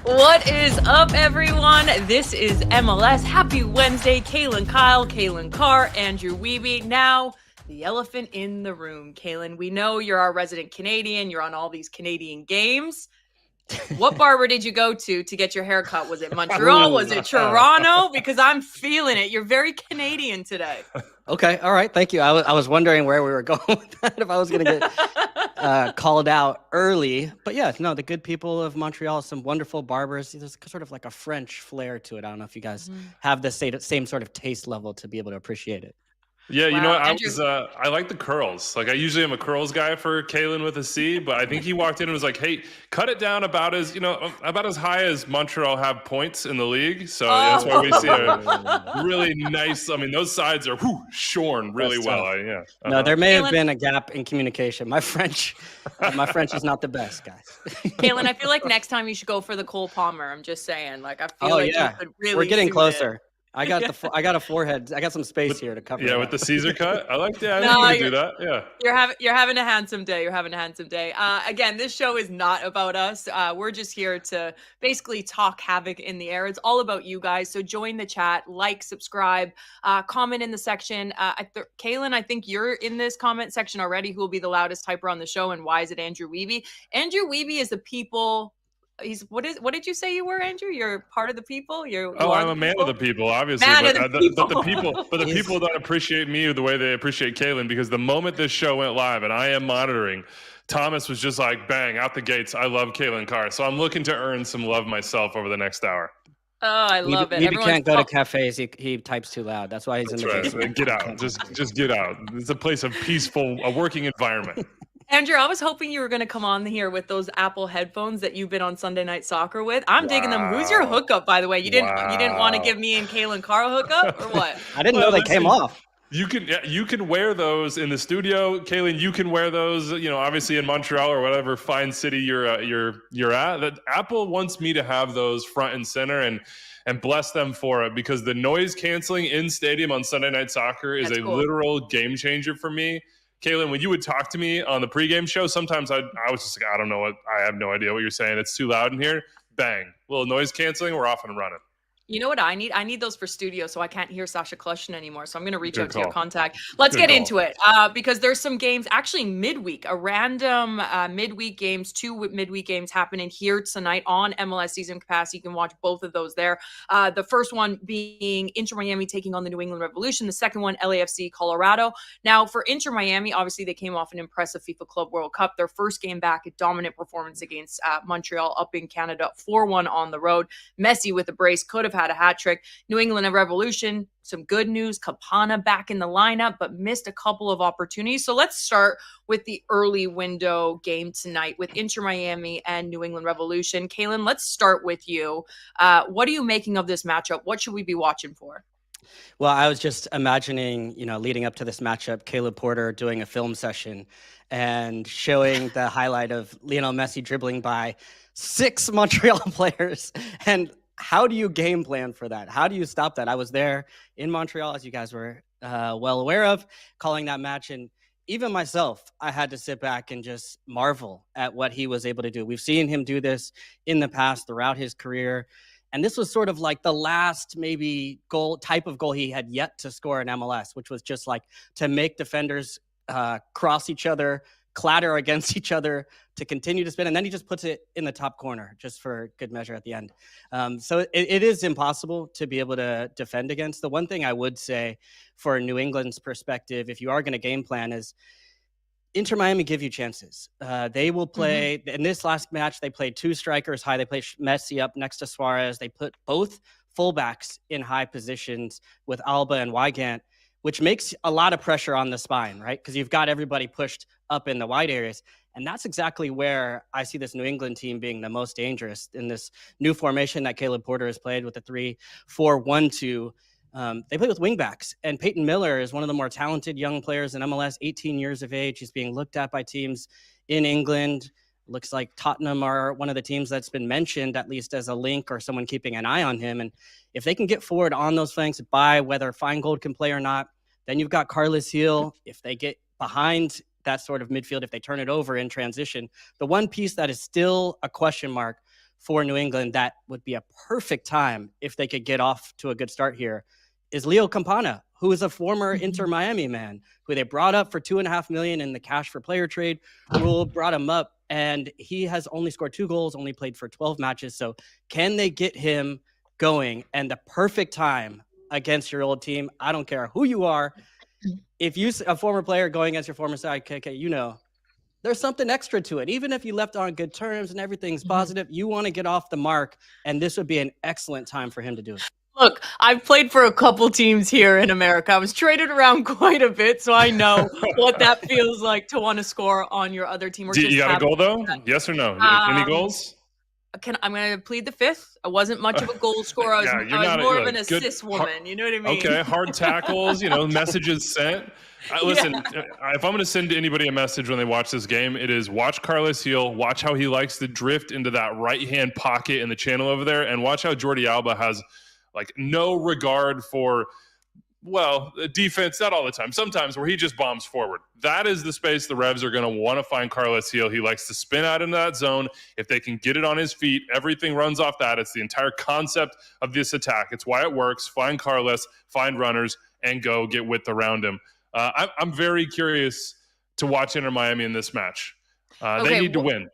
What is up, everyone? This is MLS. Happy Wednesday. Kaylyn Kyle, Kaylyn Carr, Andrew Wiebe. Now, the elephant in the room. Kaylyn, we know you're our resident Canadian. You're on all these Canadian games. What barber did you go to get your haircut? Was it Montreal? Was it Toronto? Because I'm feeling it. You're very Canadian today. Okay. All right. Thank you. I was wondering where we were going with that, if I was going to get called out early. But yeah, no, the good people of Montreal, some wonderful barbers. There's sort of like a French flair to it. I don't know if you guys have the same sort of taste level to be able to appreciate it. Yeah, you Wow, know what? Andrew- I like the curls. Like I usually am a curls guy for Calen with a C, but I think he walked in and was like, "Hey, cut it down about as high as Montreal have points in the league." So that's why we see a really nice. I mean, those sides are shorn really well. No, there may have been a gap in communication. My French is not the best, guys. Kaylyn, I feel like next time you should go for the Cole Palmer. I'm just saying. Like I feel you could really. We're getting suit closer. it. I got a forehead. I got some space here to cover. Yeah, with the Caesar cut. I like that. No, I think we do that. Yeah. You're having a handsome day. Again, this show is not about us. We're just here to basically talk havoc in the air. It's all about you guys. So join the chat, like, subscribe, comment in the section. Kaylyn, I think you're in this comment section already. Who will be the loudest typer on the show, and why is it Andrew Wiebe? Andrew Wiebe is the people. What did you say you were, Andrew? You're part of the people. I'm a man of the people, obviously. But the people don't appreciate me the way they appreciate Kaylyn, because the moment this show went live, and I am monitoring, Thomas was just like, bang, out the gates. I love Kaylyn Carr, so I'm looking to earn some love myself over the next hour. Oh, I love it. He can't go to cafes. He types too loud. That's why he's in the basement. Get out. Just get out. It's a place of a working environment. Andrew, I was hoping you were going to come on here with those Apple headphones that you've been on Sunday Night Soccer with. I'm digging them. Who's your hookup, by the way? You didn't want to give me and Kaylyn Carr a hookup, or what? I didn't know they came off. You can wear those in the studio, Kaylyn. You can wear those, obviously in Montreal or whatever fine city you're at. That Apple wants me to have those front and center, and bless them for it, because the noise canceling in stadium on Sunday Night Soccer is a literal game changer for me. Kaylyn, when you would talk to me on the pregame show, sometimes I was just like, I have no idea what you're saying. It's too loud in here. Bang. Little noise canceling. We're off and running. You know what I need? I need those for studio, so I can't hear Sasha Klushton anymore. So I'm going to reach out to your contact. Let's get into it, because there's some games, actually midweek, a random midweek games, two midweek games happening here tonight on MLS Season Pass. You can watch both of those there. The first one being Inter Miami taking on the New England Revolution. The second one, LAFC Colorado. Now, for Inter Miami, obviously they came off an impressive FIFA Club World Cup. Their first game back, a dominant performance against Montreal up in Canada, 4-1 on the road. Messi with a brace, could have had a hat trick. New England Revolution, some good news. Campana back in the lineup, but missed a couple of opportunities. So let's start with the early window game tonight with Inter Miami and New England Revolution. Kaylyn, let's start with you. What are you making of this matchup? What should we be watching for? Well, I was just imagining, leading up to this matchup, Caleb Porter doing a film session and showing the highlight of Lionel Messi dribbling by 6 Montreal players. And how do you game plan for that? How do you stop that? I was there in Montreal, as you guys were well aware of, calling that match. And even myself, I had to sit back and just marvel at what he was able to do. We've seen him do this in the past throughout his career. And this was sort of like the last maybe type of goal he had yet to score in MLS, which was just like to make defenders cross each other, clatter against each other to continue to spin. And then he just puts it in the top corner just for good measure at the end. So it is impossible to be able to defend against. The one thing I would say for New England's perspective, if you are going to game plan, is Inter Miami give you chances. They will play in this last match. They played 2 strikers high. They played Messi up next to Suarez. They put both fullbacks in high positions with Alba and Wygant, which makes a lot of pressure on the spine, right? Because you've got everybody pushed up in the wide areas. And that's exactly where I see this New England team being the most dangerous in this new formation that Caleb Porter has played with the 3-4-1-2. They play with wingbacks, and Peyton Miller is one of the more talented young players in MLS, 18 years of age. He's being looked at by teams in England. Looks like Tottenham are one of the teams that's been mentioned, at least as a link or someone keeping an eye on him. And if they can get forward on those flanks by whether Feingold can play or not, then you've got Carlos Heel. If they get behind that sort of midfield, if they turn it over in transition, the one piece that is still a question mark for New England that would be a perfect time if they could get off to a good start here is Leo Campana, who is a former Inter Miami man, who they brought up for $2.5 million in the cash for player trade rule, brought him up, and he has only scored 2 goals, only played for 12 matches. So can they get him going? And the perfect time against your old team, I don't care who you are. If you a former player going against your former side, KK, you know, there's something extra to it. Even if you left on good terms and everything's positive, you want to get off the mark, and this would be an excellent time for him to do it. Look, I've played for a couple teams here in America. I was traded around quite a bit, so I know what that feels like to want to score on your other team. You got a goal, though? Yes or no? Any goals? I'm going to plead the fifth. I wasn't much of a goal scorer. I was more of an assist woman. You know what I mean? Okay, hard tackles, messages sent. Listen, if I'm going to send to anybody a message when they watch this game, it is watch Carlos Heel, watch how he likes to drift into that right-hand pocket in the channel over there, and watch how Jordi Alba has no regard for, defense, not all the time. Sometimes where he just bombs forward. That is the space the Revs are going to want to find Carlos Heel. He likes to spin out into that zone. If they can get it on his feet, everything runs off that. It's the entire concept of this attack. It's why it works. Find Carlos, find runners, and go get width around him. I'm very curious to watch Inter Miami in this match. They need to win.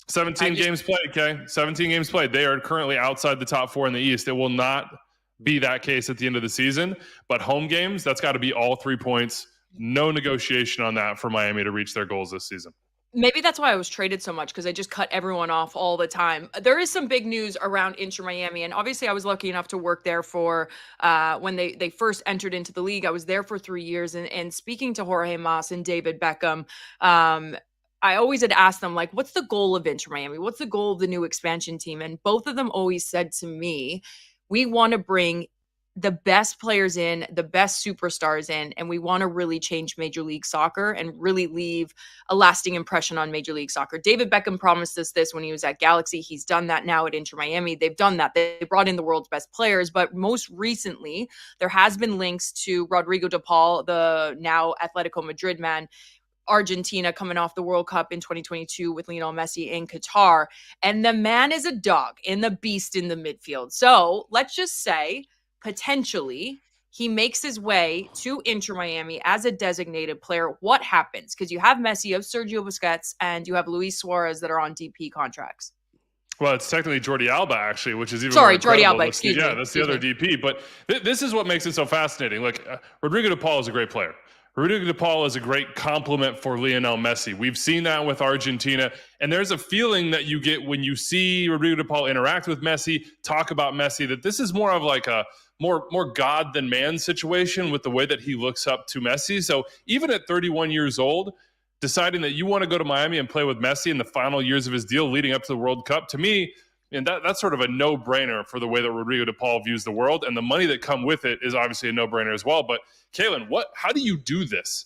17 games played, okay? 17 games played. They are currently outside the top 4 in the East. It will not be that case at the end of the season. But home games, that's got to be all 3 points. No negotiation on that for Miami to reach their goals this season. Maybe that's why I was traded so much, because I just cut everyone off all the time. There is some big news around Inter Miami, and obviously I was lucky enough to work there for when they first entered into the league. I was there for 3 years, and speaking to Jorge Mas and David Beckham, I always had asked them, what's the goal of Inter Miami? What's the goal of the new expansion team? And both of them always said to me, we want to bring the best players in, the best superstars in, and we want to really change Major League Soccer and really leave a lasting impression on Major League Soccer. David Beckham promised us this when he was at Galaxy. He's done that now at Inter Miami. They've done that. They brought in the world's best players, but most recently, there has been links to Rodrigo de Paul, the now Atletico Madrid man, Argentina coming off the World Cup in 2022 with Lionel Messi in Qatar. And the man is a dog and the beast in the midfield. So let's just say, potentially, he makes his way to Inter Miami as a designated player. What happens? Because you have Messi, you have Sergio Busquets, and you have Luis Suarez that are on DP contracts. Well, it's technically Jordi Alba, actually, which is even more incredible. Jordi Alba, excuse me. Yeah, that's the other DP. But this is what makes it so fascinating. Rodrigo de Paul is a great player. Rodrigo de Paul is a great compliment for Lionel Messi. We've seen that with Argentina, and there's a feeling that you get when you see Rodrigo de Paul interact with Messi, talk about Messi, that this is more of a more God than man situation with the way that he looks up to Messi. So even at 31 years old, deciding that you want to go to Miami and play with Messi in the final years of his deal leading up to the World Cup, to me, and that's sort of a no-brainer for the way that Rodrigo de Paul views the world, and the money that come with it is obviously a no-brainer as well. But Kaylyn, how do you do this?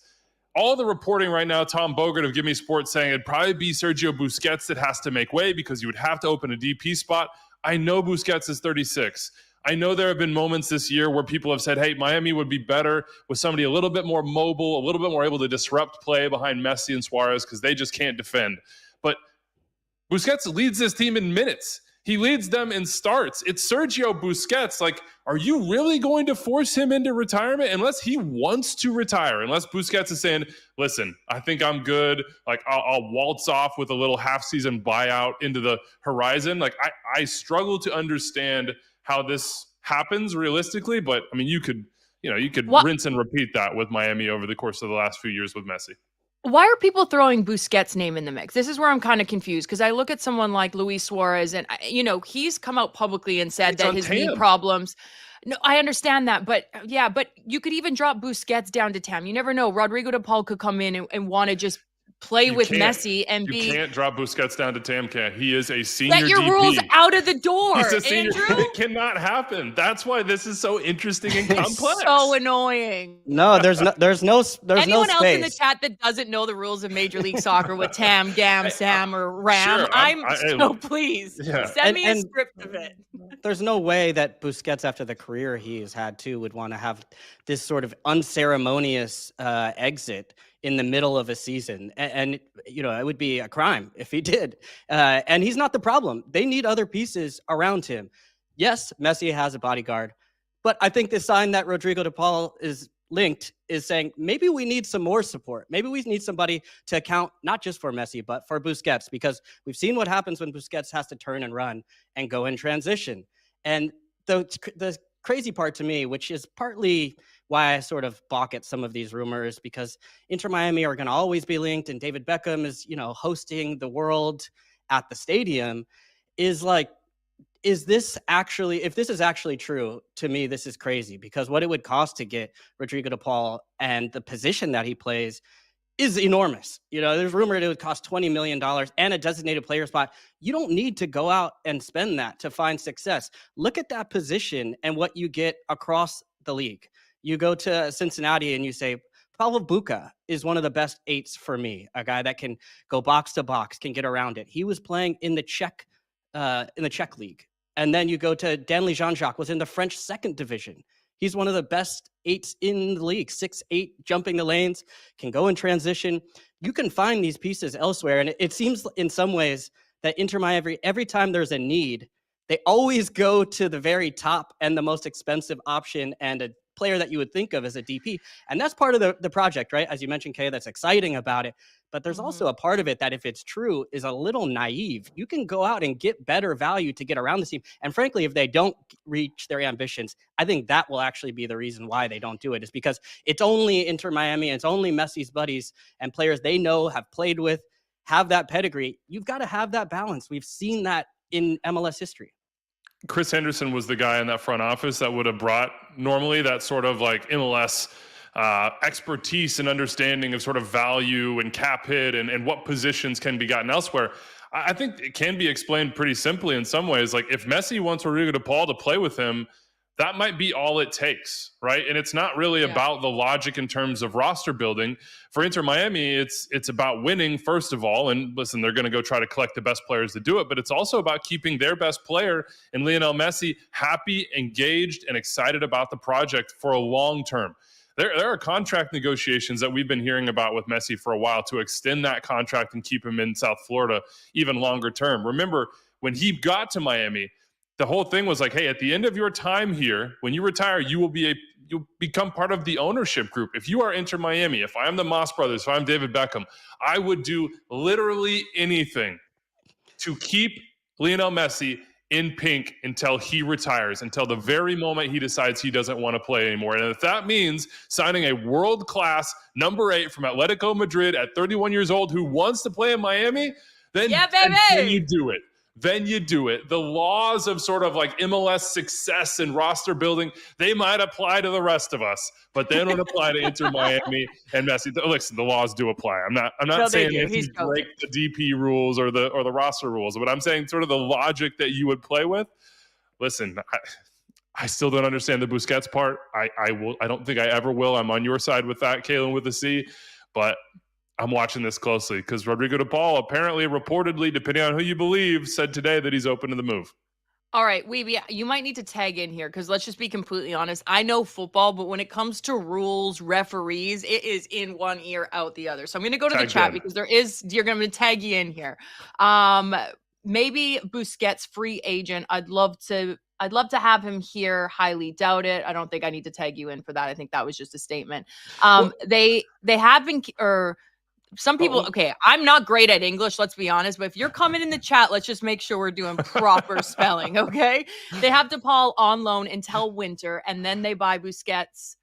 All the reporting right now, Tom Bogert of Gimme Sports saying it'd probably be Sergio Busquets that has to make way because you would have to open a DP spot. I know Busquets is 36. I know there have been moments this year where people have said, hey, Miami would be better with somebody a little bit more mobile, a little bit more able to disrupt play behind Messi and Suarez because they just can't defend. But Busquets leads this team in minutes. He leads them in starts. It's Sergio Busquets. Are you really going to force him into retirement? Unless he wants to retire, unless Busquets is saying, listen, I think I'm good. I'll waltz off with a little half-season buyout into the horizon. I struggle to understand how this happens realistically, but I mean, you could rinse and repeat that with Miami over the course of the last few years with Messi. Why are people throwing Busquets' name in the mix? This is where I'm kind of confused, because I look at someone like Luis Suarez, and he's come out publicly and said that his knee problems. No, I understand that, but you could even drop Busquets down to TAM. You never know. Rodrigo de Paul could come in and want to just play with Messi and you can't drop Busquets down to TAM. He is a senior DP. Let your rules out of the door, He's a senior. Andrew. It cannot happen. That's why this is so interesting and complex. So annoying. No, there's no Anyone else space in the chat that doesn't know the rules of Major League Soccer with TAM, GAM, SAM, or RAM? Sure, please send me a script of it. There's no way that Busquets, after the career he has had too, would want to have this sort of unceremonious exit in the middle of a season. And you know, it would be a crime if he did. And he's not the problem. They need other pieces around him. Yes, Messi has a bodyguard, but I think the sign that Rodrigo de Paul is linked is saying maybe we need some more support. Maybe we need somebody to account not just for Messi, but for Busquets, because we've seen what happens when Busquets has to turn and run and go in transition. And the crazy part to me, which is partly why I sort of balk at some of these rumors, because Inter Miami are going to always be linked, and David Beckham is, you know, hosting the World at the stadium, is like, is this actually, if this is actually true, to me, this is crazy, because what it would cost to get Rodrigo de Paul and the position that he plays is enormous. You know, there's rumored it would cost $20 million and a designated player spot. You don't need to go out and spend that to find success. Look at that position and what you get across the league. You go to Cincinnati and you say, Pavel Buka is one of the best eights for me, a guy that can go box to box, can get around it. He was playing in the Czech league. And then you go to Danley Jean-Jacques, was in the French second division. He's one of the best eights in the league, 6'8", jumping the lanes, can go in transition. You can find these pieces elsewhere. And it seems in some ways that Inter Miami, every time there's a need, they always go to the very top and the most expensive option and a player that you would think of as a DP. And that's part of the project, right? As you mentioned, Kay, that's exciting about it. But there's also a part of it that, if it's true, is a little naive. You can go out and get better value to get around the team. And frankly, if they don't reach their ambitions, I think that will actually be the reason why they don't do it, is because it's only Inter Miami and it's only Messi's buddies and players they know, have played with, have that pedigree. You've got to have that balance. We've seen that in MLS history. Chris Henderson was the guy in that front office that would have brought normally that sort of like MLS expertise and understanding of sort of value and cap hit and what positions can be gotten elsewhere. I think it can be explained pretty simply in some ways. Like, if Messi wants Rodrigo de Paul to play with him, that might be all it takes, right? And it's not really about the logic in terms of roster building. For Inter Miami, it's about winning, first of all. And listen, they're going to go try to collect the best players to do it, but it's also about keeping their best player in Lionel Messi happy, engaged, and excited about the project for a long term. There are contract negotiations that we've been hearing about with Messi for a while to extend that contract and keep him in South Florida even longer term. Remember, when he got to Miami, the whole thing was like, hey, at the end of your time here, when you retire, you'll become part of the ownership group. If you are Inter Miami, if I'm the Moss brothers, if I'm David Beckham, I would do literally anything to keep Lionel Messi in pink until he retires, until the very moment he decides he doesn't want to play anymore. And if that means signing a world-class number 8 from Atletico Madrid at 31 years old who wants to play in Miami, then you do it. Then you do it. The laws of sort of like MLS success and roster building, they might apply to the rest of us, but they don't apply to Inter Miami and Messi. Listen, the laws do apply. I'm not saying that you break the DP rules or the roster rules, but I'm saying sort of the logic that you would play with. Listen, I still don't understand the Busquets part. I don't think I ever will. I'm on your side with that, Kaylyn with a C, but I'm watching this closely because Rodrigo de Paul apparently, reportedly, depending on who you believe, said today that he's open to the move. All right, Wiebe, you might need to tag in here because let's just be completely honest. I know football, but when it comes to rules, referees, it is in one ear, out the other. So I'm going to go to the chat because you're going to tag you in here. Maybe Busquets free agent. I'd love to have him here. Highly doubt it. I don't think I need to tag you in for that. I think that was just a statement. They have been, or some people, okay, I'm not great at English, let's be honest, but if you're coming in the chat, let's just make sure we're doing proper spelling, okay? They have DePaul on loan until winter, and then they buy Busquets,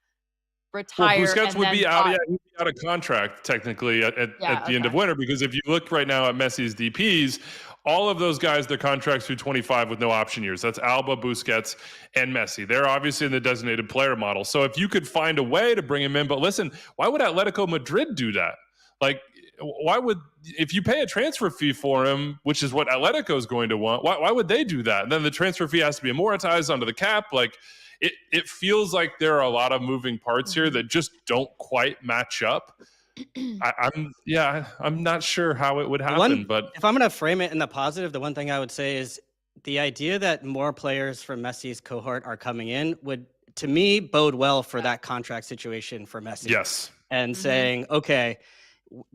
retire. Well, Busquets would be out of contract, technically, at the end of winter, because if you look right now at Messi's DPs, all of those guys, their contracts through 25 with no option years. That's Alba, Busquets, and Messi. They're obviously in the designated player model. So if you could find a way to bring him in, but listen, why would Atletico Madrid do that? Like, why would, if you pay a transfer fee for him, which is what Atletico is going to want, why would they do that? And then the transfer fee has to be amortized onto the cap. Like, it feels like there are a lot of moving parts here that just don't quite match up. I'm not sure how it would happen, but if I'm going to frame it in the positive, the one thing I would say is the idea that more players from Messi's cohort are coming in would to me, bode well for that contract situation for Messi. Yes. And saying, okay,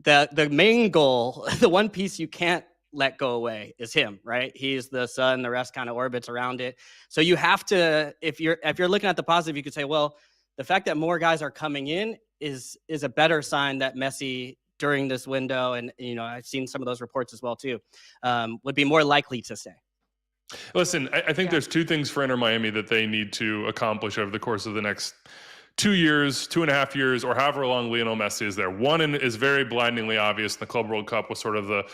the main goal, the one piece you can't let go away is him, right? He's the sun, the rest kind of orbits around it. So you have to, if you're looking at the positive, you could say, well, the fact that more guys are coming in is a better sign that Messi during this window, and I've seen some of those reports as well too, would be more likely to stay. Listen, I think there's two things for Inter Miami that they need to accomplish over the course of the next 2 years, 2.5 years, or however long Lionel Messi is there. One is very blindingly obvious. The Club World Cup was sort of the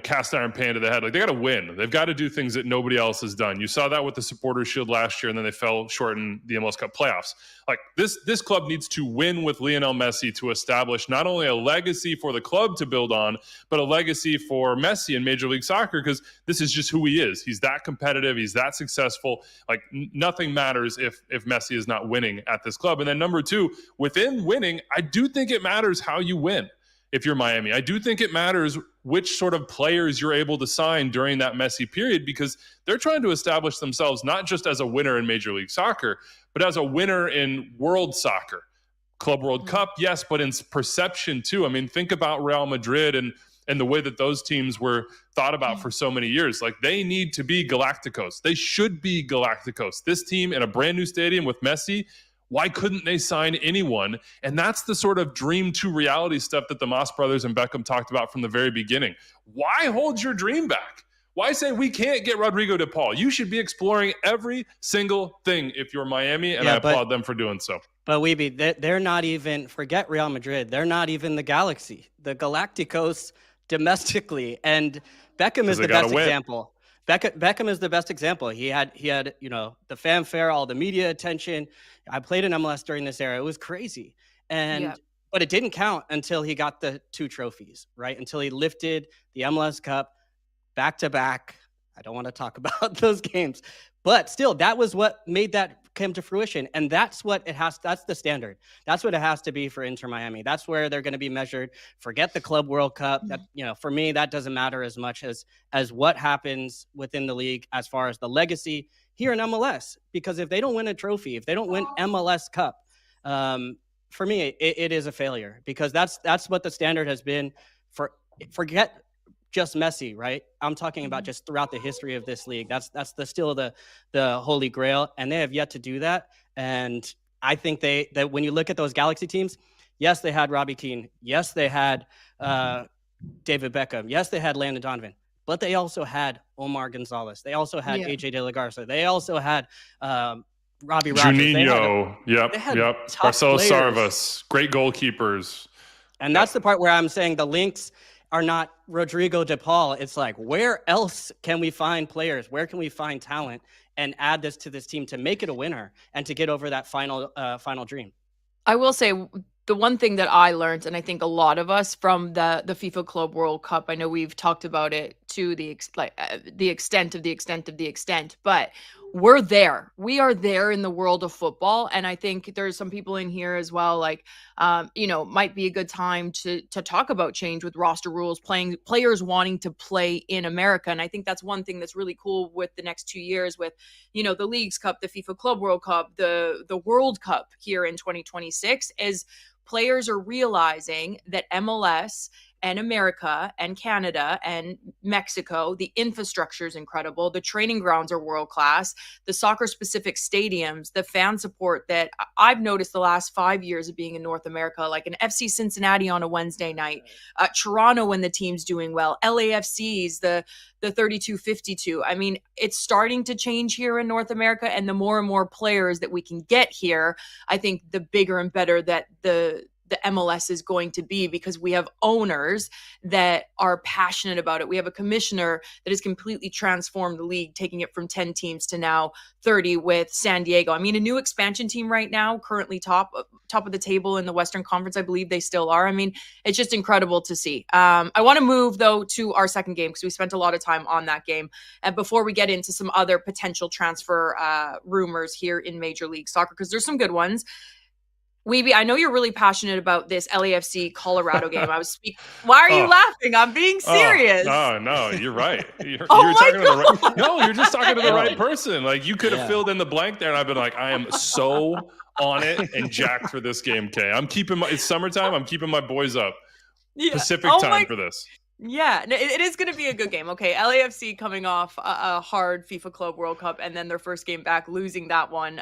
cast iron pan to the head. Like, they got to win. They've got to do things that nobody else has done. You saw that with the Supporters Shield last year, and then they fell short in the MLS Cup playoffs. Like, this club needs to win with Lionel Messi to establish not only a legacy for the club to build on, but a legacy for Messi in Major League Soccer, because this is just who he is. He's that competitive. He's that successful. Like, nothing matters if Messi is not winning at this club. And then number two, within winning, I do think it matters how you win. If you're Miami, I do think it matters which sort of players you're able to sign during that Messi period, because they're trying to establish themselves not just as a winner in Major League Soccer, but as a winner in world soccer. Club World Cup, yes, but in perception too. I mean, think about Real Madrid and the way that those teams were thought about for so many years. Like, they need to be Galacticos. They should be Galacticos. This team in a brand new stadium with Messi, why couldn't they sign anyone? And that's the sort of dream to reality stuff that the Moss brothers and Beckham talked about from the very beginning. Why hold your dream back? Why say we can't get Rodrigo de Paul? You should be exploring every single thing if you're Miami, and I applaud them for doing so. But Wiebe, they're not even, forget Real Madrid, they're not even the Galaxy. The Galacticos domestically, and Beckham is the best example. Beckham is the best example. He had the fanfare, all the media attention. I played in MLS during this era. It was crazy. But it didn't count until he got the 2 trophies, right? Until he lifted the MLS Cup back to back. I don't want to talk about those games, but still, that was what made that come to fruition. And that's the standard. That's what it has to be for Inter Miami. That's where they're going to be measured. Forget the Club World Cup. That, for me, that doesn't matter as much as what happens within the league as far as the legacy here in MLS. Because if they don't win a trophy, if they don't win MLS Cup, for me, it is a failure, because that's what the standard has been forget just Messi, right? I'm talking about just throughout the history of this league. That's still the holy grail, and they have yet to do that. And I think that when you look at those Galaxy teams, yes, they had Robbie Keane, yes, they had David Beckham, yes, they had Landon Donovan, but they also had Omar Gonzalez, they also had AJ De La Garza, they also had Robbie Rogers, Juninho, yep, Marcelo Sarvas, great goalkeepers. And that's the part where I'm saying the links are not Rodrigo de Paul. It's like, where else can we find players? Where can we find talent and add this to this team to make it a winner and to get over that final dream? I will say the one thing that I learned, and I think a lot of us from the FIFA Club World Cup, I know we've talked about it to the extent of the extent, but we're there. We are there in the world of football. And I think there's some people in here as well, like, might be a good time to talk about change with roster rules, players wanting to play in America. And I think that's one thing that's really cool with the next 2 years with, the Leagues Cup, the FIFA Club World Cup, the World Cup here in 2026, is players are realizing that MLS and America and Canada and Mexico, the infrastructure is incredible. The training grounds are world-class. The soccer-specific stadiums, the fan support that I've noticed the last 5 years of being in North America, like an FC Cincinnati on a Wednesday night, Toronto when the team's doing well, LAFC's, the 32-52. I mean, it's starting to change here in North America, and the more and more players that we can get here, I think the bigger and better that the MLS is going to be, because we have owners that are passionate about it. We have a commissioner that has completely transformed the league, taking it from 10 teams to now 30 with San Diego. I mean, a new expansion team right now, currently top of the table in the Western Conference. I believe they still are. I mean, it's just incredible to see. I want to move though to our second game, because we spent a lot of time on that game. And before we get into some other potential transfer rumors here in Major League Soccer, because there's some good ones. Wiebe, I know you're really passionate about this LAFC Colorado game. Why are you laughing? I'm being serious. No, you're right. You're my talking to the right. No, you're just talking to the right person. Like, you could have filled in the blank there, and I've been like, I am so on it and jacked for this game, Kay. It's summertime. I'm keeping my boys up. Yeah. Pacific time for this. Yeah, it is going to be a good game. Okay, LAFC coming off a hard FIFA Club World Cup, and then their first game back, losing that one.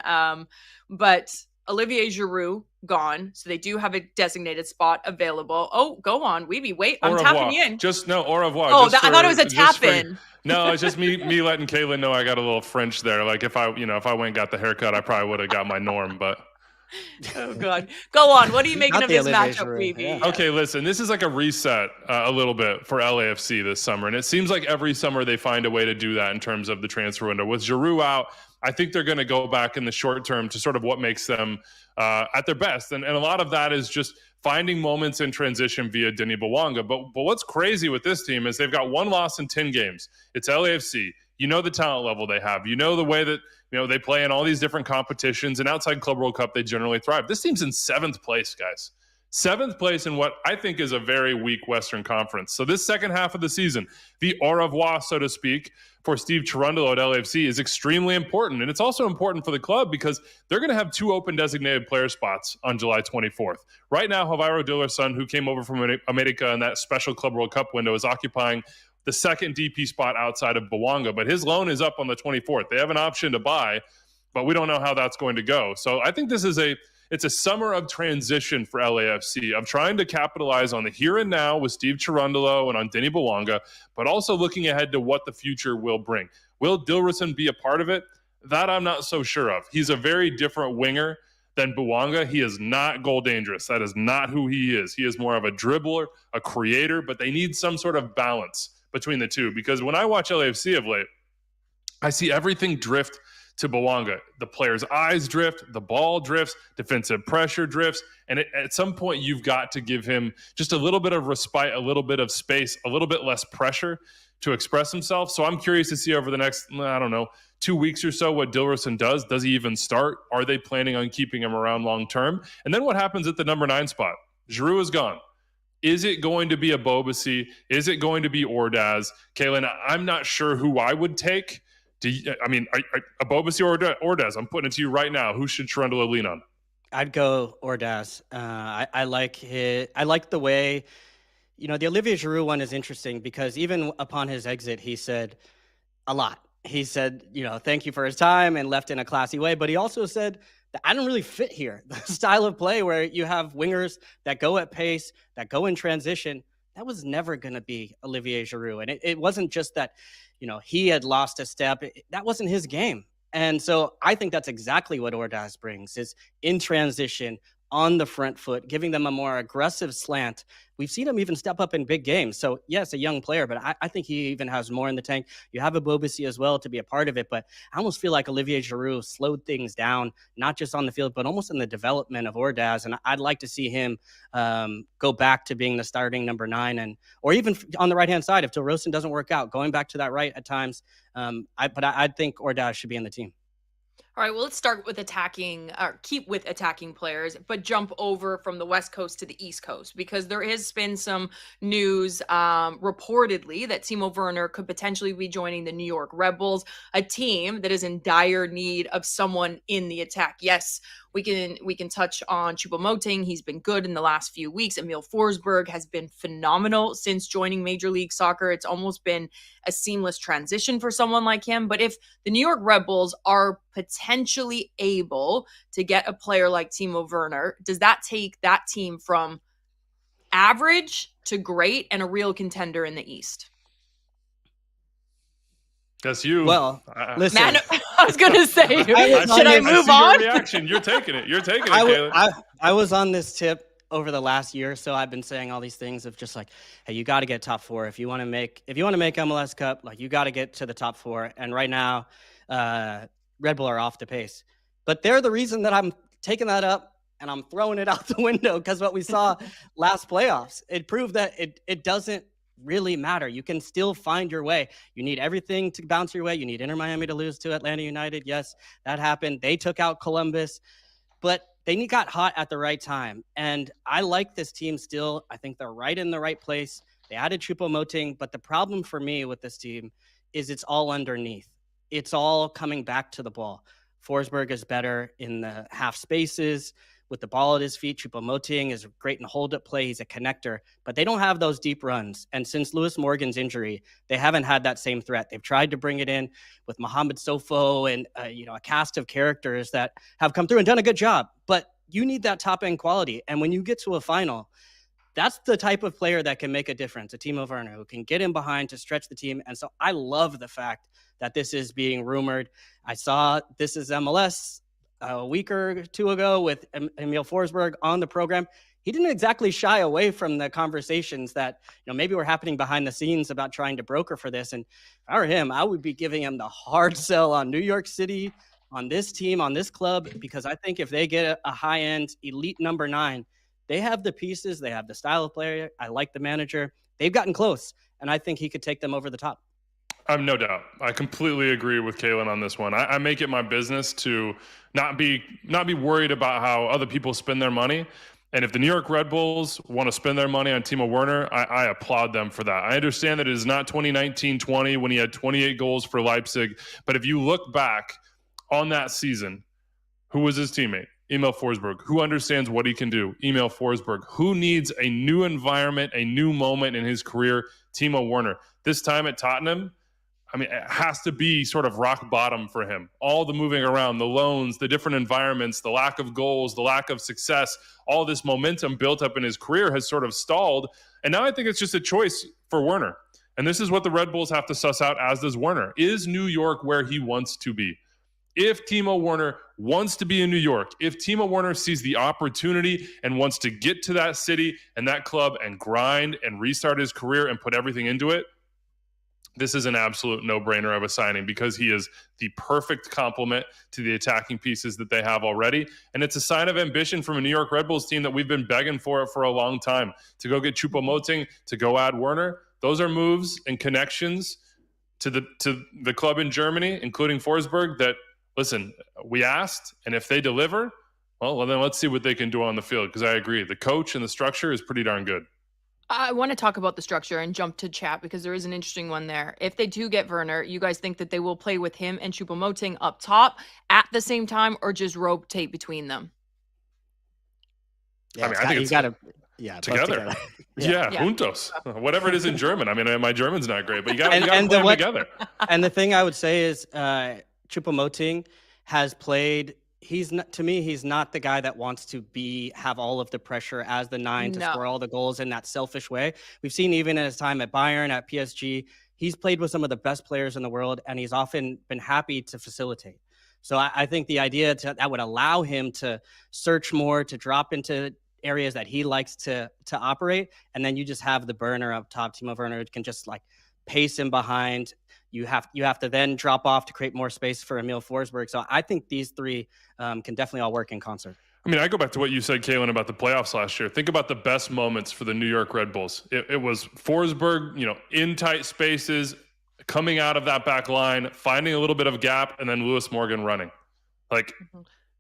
But Olivier Giroud gone, so they do have a designated spot available. Oh, go on, Wiebe. Wait, I'm tapping you in. Au revoir. Oh, I thought it was a tap in. No, it's just me letting Kaylyn know I got a little French there. Like, if I went and got the haircut, I probably would have got my norm, but. Oh God, go on. What are you making of this matchup, Wiebe? Yeah. Okay, listen, this is like a reset a little bit for LAFC this summer, and it seems like every summer they find a way to do that in terms of the transfer window. With Giroud out, I think they're going to go back in the short term to sort of what makes them at their best, and a lot of that is just finding moments in transition via Denis Bouanga. But what's crazy with this team is they've got one loss in 10 games. It's LAFC. You know the talent level they have. You know the way that they play in all these different competitions, and outside Club World Cup, they generally thrive. This team's in 7th place, guys. 7th place in what I think is a very weak Western Conference. So this second half of the season, the au revoir, so to speak, for Steve Cherundolo at LAFC is extremely important. And it's also important for the club because they're going to have 2 open designated player spots on July 24th. Right now, Javier Dillerson, who came over from America in that special Club World Cup window, is occupying the second DP spot outside of Bouanga, but his loan is up on the 24th. They have an option to buy, but we don't know how that's going to go. So I think this is it's a summer of transition for LAFC, of trying to capitalize on the here and now with Steve Cherundolo and on Denis Bouanga, but also looking ahead to what the future will bring. Will Dillerson be a part of it? That I'm not so sure of. He's a very different winger than Bouanga. He is not goal dangerous. That is not who he is. He is more of a dribbler, a creator, but they need some sort of balance between the two, because when I watch LAFC of late, I see everything drift to Bouanga. The player's eyes drift, the ball drifts, defensive pressure drifts, and at some point you've got to give him just a little bit of respite, a little bit of space, a little bit less pressure to express himself. So I'm curious to see over the next, 2 weeks or so what Dillerson does. Does he even start? Are they planning on keeping him around long term? And then what happens at the number 9 spot? Giroud is gone. Is it going to be a Bobasi? Is it going to be Ordaz? Kaylyn, I'm not sure who I would take. A Bobasi or Ordaz? I'm putting it to you right now. Who should Cherundolo lean on? I'd go Ordaz. I like the way, the Olivier Giroud one is interesting because even upon his exit, he said a lot. He said, thank you for his time and left in a classy way. But he also said that I don't really fit here. The style of play where you have wingers that go at pace, that go in transition, that was never going to be Olivier Giroud. And it wasn't just that, he had lost a step. That wasn't his game. And so I think that's exactly what Ordaz brings, is in transition, on the front foot, giving them a more aggressive slant. We've seen him even step up in big games. So, yes, a young player, but I think he even has more in the tank. You have a Bobasi as well to be a part of it, but I almost feel like Olivier Giroud slowed things down, not just on the field, but almost in the development of Ordaz. And I'd like to see him go back to being the starting number 9, or even on the right-hand side, if Dillerson doesn't work out, going back to that right at times. I think Ordaz should be in the team. All right, well, let's start with keep with attacking players, but jump over from the West Coast to the East Coast, because there has been some news reportedly that Timo Werner could potentially be joining the New York Red Bulls, a team that is in dire need of someone in the attack. Yes, we can touch on Choupo-Moting. He's been good in the last few weeks. Emil Forsberg has been phenomenal since joining Major League Soccer. It's almost been a seamless transition for someone like him. But if the New York Red Bulls are potentially able to get a player like Timo Werner, does that take that team from average to great and a real contender in the East? That's you. Well, listen. Man, I was going to say, should I move on? Your reaction. You're taking it, Kaylyn. I was on this tip over the last year, so I've been saying all these things of just like, hey, you got to get top 4 if you want to make MLS Cup. Like, you got to get to the top 4. And right now, Red Bull are off the pace, but they're the reason that I'm taking that up and I'm throwing it out the window, because what we saw last playoffs, it proved that it doesn't really matter. You can still find your way. You need everything to bounce your way. You need Inter Miami to lose to Atlanta United. Yes, that happened. They took out Columbus. But they got hot at the right time. And I like this team still. I think they're right in the right place. They added Choupo-Moting, but the problem for me with this team is it's all underneath. It's all coming back to the ball. Forsberg is better in the half spaces with the ball at his feet. Choupo-Moting is great in hold-up play. He's a connector, but they don't have those deep runs. And since Lewis Morgan's injury, they haven't had that same threat. They've tried to bring it in with Mohamed Sofo and a cast of characters that have come through and done a good job. But you need that top-end quality. And when you get to a final, that's the type of player that can make a difference, a Timo Werner, who can get in behind to stretch the team. And so I love the fact that this is being rumored. I saw This Is MLS a week or two ago with Emil Forsberg on the program. He didn't exactly shy away from the conversations that maybe were happening behind the scenes about trying to broker for this. And if I were him, I would be giving him the hard sell on New York City, on this team, on this club, because I think if they get a high-end elite number 9, they have the pieces, they have the style of player. I like the manager. They've gotten close, and I think he could take them over the top. No doubt. I completely agree with Kaylyn on this one. I make it my business to not be worried about how other people spend their money. And if the New York Red Bulls want to spend their money on Timo Werner, I applaud them for that. I understand that it is not 2019-20 when he had 28 goals for Leipzig. But if you look back on that season, who was his teammate? Emil Forsberg. Who understands what he can do? Emil Forsberg. Who needs a new environment, a new moment in his career? Timo Werner. This time at Tottenham, it has to be sort of rock bottom for him. All the moving around, the loans, the different environments, the lack of goals, the lack of success, all this momentum built up in his career has sort of stalled. And now I think it's just a choice for Werner. And this is what the Red Bulls have to suss out, as does Werner. Is New York where he wants to be? If Timo Werner wants to be in New York, if Timo Werner sees the opportunity and wants to get to that city and that club and grind and restart his career and put everything into it, this is an absolute no-brainer of a signing, because he is the perfect complement to the attacking pieces that they have already. And it's a sign of ambition from a New York Red Bulls team that we've been begging for a long time. To go get Choupo-Moting, to go add Werner, those are moves and connections to the club in Germany, including Forsberg, that, listen, we asked, and if they deliver, well, then let's see what they can do on the field, because I agree. The coach and the structure is pretty darn good. I want to talk about the structure and jump to chat, because there is an interesting one there. If they do get Werner, you guys think that they will play with him and Choupo-Moting up top at the same time, or just rotate between them? Yeah, I think it's together. Yeah, juntos. Whatever it is in German. My German's not great, but you got to play them together. And the thing I would say is Choupo-Moting has played. He's not the guy that wants to have all of the pressure as the 9 to score all the goals in that selfish way. We've seen even in his time at Bayern, at PSG, he's played with some of the best players in the world, and he's often been happy to facilitate. So I think the idea that would allow him to search more, to drop into areas that he likes to operate, and then you just have the burner up top. Timo Werner can just pace him behind. You have to then drop off to create more space for Emil Forsberg. So I think these three can definitely all work in concert. I go back to what you said, Kaylyn, about the playoffs last year. Think about the best moments for the New York Red Bulls. It was Forsberg, in tight spaces, coming out of that back line, finding a little bit of gap, and then Lewis Morgan running.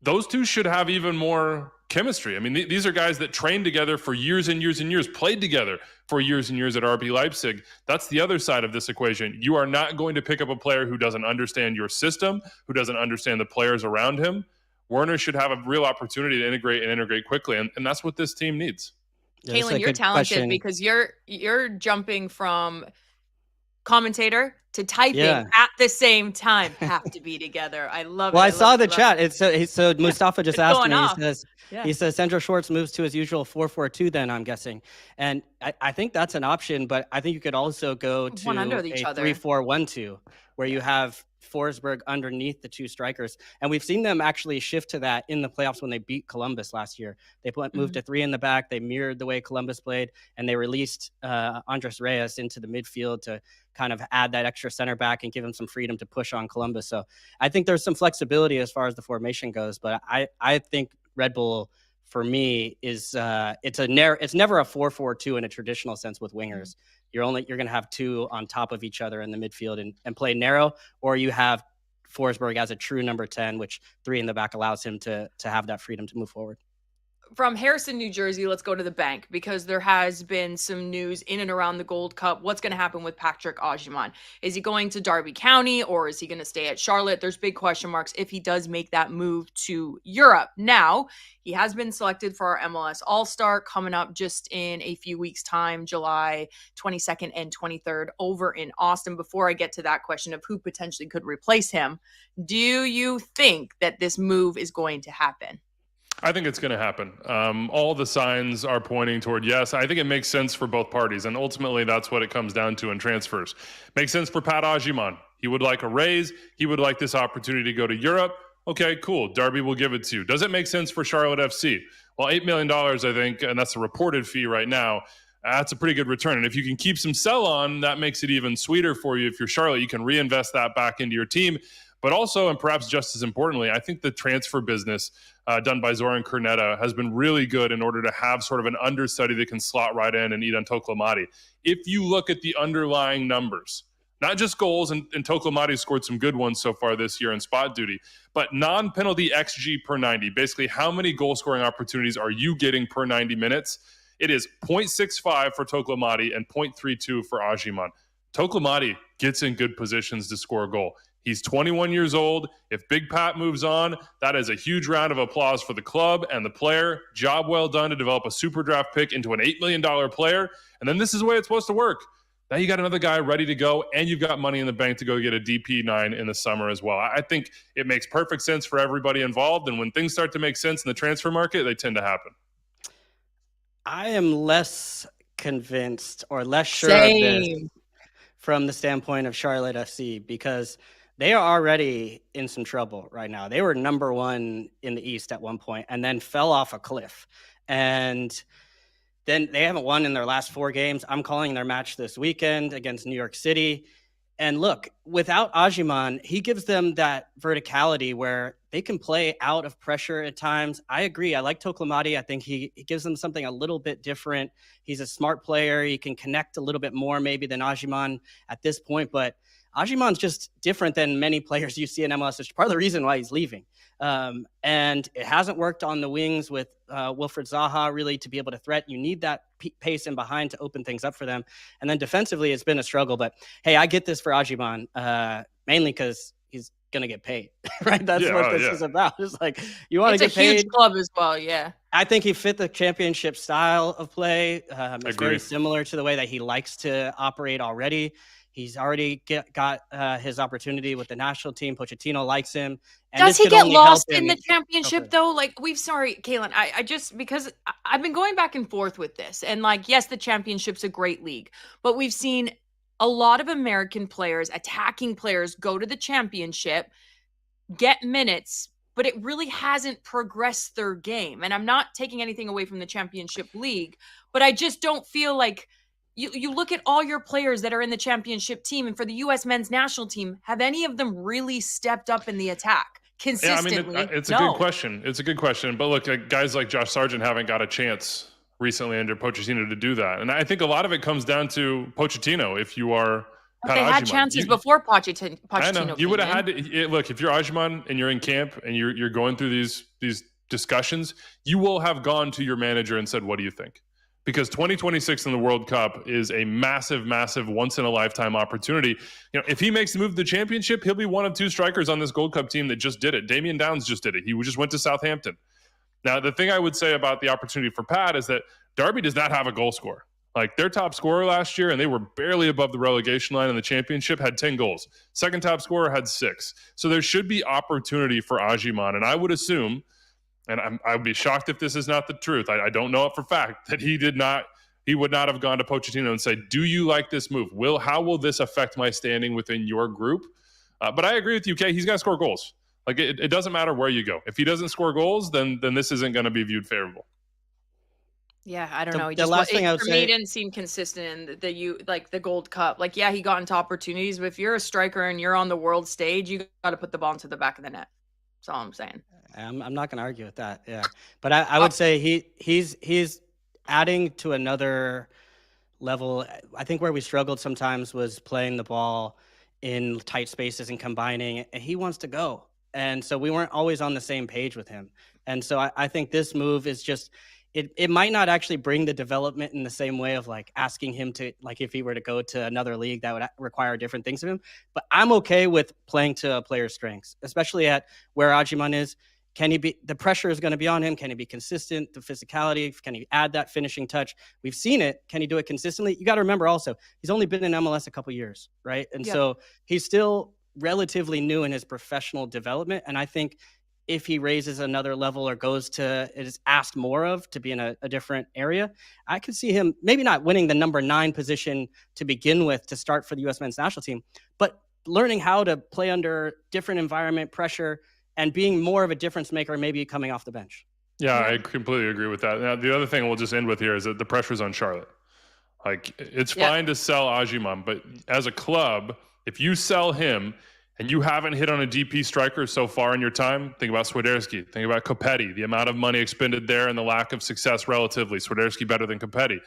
Those two should have even more chemistry. These are guys that trained together for years and years and years, played together for years and years at RB Leipzig. That's the other side of this equation. You are not going to pick up a player who doesn't understand your system, who doesn't understand the players around him. Werner should have a real opportunity to integrate quickly, and that's what this team needs. Kaylyn, you're talented because you're jumping from commentator to typing at the same time. Have to be together. I love it. Well, I saw the chat. So Mustafa just asked me. He says Sandro Schwartz moves to his usual 4-4-2. Then I'm guessing, and I think that's an option. But I think you could also go to a 3-4-1-2, where you have Forsberg underneath the two strikers. And we've seen them actually shift to that in the playoffs when they beat Columbus last year. They moved to 3 in the back. They mirrored the way Columbus played, and they released Andres Reyes into the midfield to kind of add that extra center back and give him some freedom to push on Columbus. So I think there's some flexibility as far as the formation goes, but I think Red Bull, for me, is it's never a 4-4-2 in a traditional sense with wingers. You're going to have two on top of each other in the midfield and play narrow, or you have Forsberg as a true number 10, which 3 in the back allows him to have that freedom to move forward. From Harrison, New Jersey, let's go to the bank because there has been some news in and around the Gold Cup. What's going to happen with Patrick Agyemang? Is he going to Derby County or is he going to stay at Charlotte? There's big question marks if he does make that move to Europe. Now, he has been selected for our MLS All-Star coming up just in a few weeks' time, July 22nd and 23rd over in Austin. Before I get to that question of who potentially could replace him, do you think that this move is going to happen? I think it's going to happen. All the signs are pointing toward yes. I think it makes sense for both parties, and ultimately that's what it comes down to in transfers. Makes sense for Pat Agyemang. He would like a raise. He would like this opportunity to go to Europe. Okay, cool. Derby will give it to you. Does it make sense for Charlotte FC? Well, $8 million, I think, and that's the reported fee right now. That's a pretty good return. And if you can keep some sell on, that makes it even sweeter for you. If you're Charlotte, you can reinvest that back into your team. But also, and perhaps just as importantly, I think the transfer business done by Zoran Kernetta has been really good in order to have sort of an understudy that can slot right in and Idan Toklamati. If you look at the underlying numbers, not just goals, and Toklamati scored some good ones so far this year in spot duty, but non-penalty XG per 90, basically how many goal-scoring opportunities are you getting per 90 minutes? It is 0.65 for Toklamati and 0.32 for Agyemang. Toklamati gets in good positions to score a goal. He's 21 years old. If Big Pat moves on, that is a huge round of applause for the club and the player. Job well done to develop a super draft pick into an $8 million player. And then this is the way it's supposed to work. Now you got another guy ready to go, and you've got money in the bank to go get a DP9 in the summer as well. I think it makes perfect sense for everybody involved. And when things start to make sense in the transfer market, they tend to happen. I am less convinced or less sure of this from the standpoint of Charlotte FC because they are already in some trouble right now. They were number 1 in the East at one point and then fell off a cliff. And then they haven't won in their last 4 games. I'm calling their match this weekend against New York City. And look, without Agyemang, he gives them that verticality where they can play out of pressure at times. I agree. I like Toklamati. I think he gives them something a little bit different. He's a smart player. He can connect a little bit more maybe than Agyemang at this point. But Agyemang's just different than many players you see in MLS. It's part of the reason why he's leaving. And it hasn't worked on the wings with Wilfried Zaha really to be able to threat. You need that pace in behind to open things up for them. And then defensively, it's been a struggle. But, hey, I get this for Agyemang, mainly because he's going to get paid, right? That's what this is about. It's like you want to get paid. It's a huge club as well, yeah. I think he fit the championship style of play. It's very similar to the way that he likes to operate already. He's already got his opportunity with the national team. Pochettino likes him. And does he get lost in the championship, though? Like, sorry, Kaylyn, I just, because I've been going back and forth with this. And, like, yes, the championship's a great league. But we've seen a lot of American players, attacking players, go to the championship, get minutes, but it really hasn't progressed their game. And I'm not taking anything away from the championship league, but I just don't feel like you look at all your players that are in the championship team and for the U.S. men's national team, have any of them really stepped up in the attack consistently? Yeah, I mean, it's a good question. It's a good question. But look, guys like Josh Sargent haven't got a chance recently under Pochettino to do that. And I think a lot of it comes down to Pochettino. If you are Pat they had chances before Pochettino. I know. You would have had to look, if you're Agyemang and you're in camp and you're going through these discussions, you will have gone to your manager and said, what do you think? Because 2026 in the World Cup is a massive, massive once-in-a-lifetime opportunity. You know, if he makes the move to the championship, he'll be one of 2 strikers on this Gold Cup team that just did it. Damian Downs just did it. He just went to Southampton. Now, the thing I would say about the opportunity for Pat is that Derby does not have a goal scorer. Like, their top scorer last year, and they were barely above the relegation line in the championship, had 10 goals. Second top scorer had 6. So there should be opportunity for Agyemang, and I would assume, and I would be shocked if this is not the truth. I don't know it for fact that he would not have gone to Pochettino and said, do you like this move? How will this affect my standing within your group? But I agree with you, Kay. He's got to score goals. Like, it doesn't matter where you go. If he doesn't score goals, then this isn't going to be viewed favorable. Yeah, I don't know. The last thing I would say, he didn't seem consistent in the Gold Cup. Like, yeah, he got into opportunities, but if you're a striker and you're on the world stage, you got to put the ball into the back of the net. That's all I'm saying. I'm not going to argue with that. Yeah, but I would say he's adding to another level. I think where we struggled sometimes was playing the ball in tight spaces and combining, and he wants to go. And so we weren't always on the same page with him. And so I think this move is just, it might not actually bring the development in the same way of like asking him to, like if he were to go to another league that would require different things of him. But I'm okay with playing to a player's strengths, especially at where Agyemang is. Can he be, the pressure is going to be on him. Can he be consistent? The physicality, can he add that finishing touch? We've seen it. Can he do it consistently? You got to remember also, he's only been in MLS a couple years, right? And so he's still relatively new in his professional development. And I think if he raises another level or is asked more of to be in a different area, I could see him maybe not winning the number 9 position to begin with to start for the U.S. men's national team, but learning how to play under different environment pressure and being more of a difference maker, maybe coming off the bench. Yeah, I completely agree with that. Now, the other thing we'll just end with here is that the pressure's on Charlotte. Like, it's fine to sell Agyemang, but as a club, if you sell him and you haven't hit on a DP striker so far in your time, think about Swiderski, think about Kopetti, the amount of money expended there and the lack of success relatively. Swiderski better than Kopetti.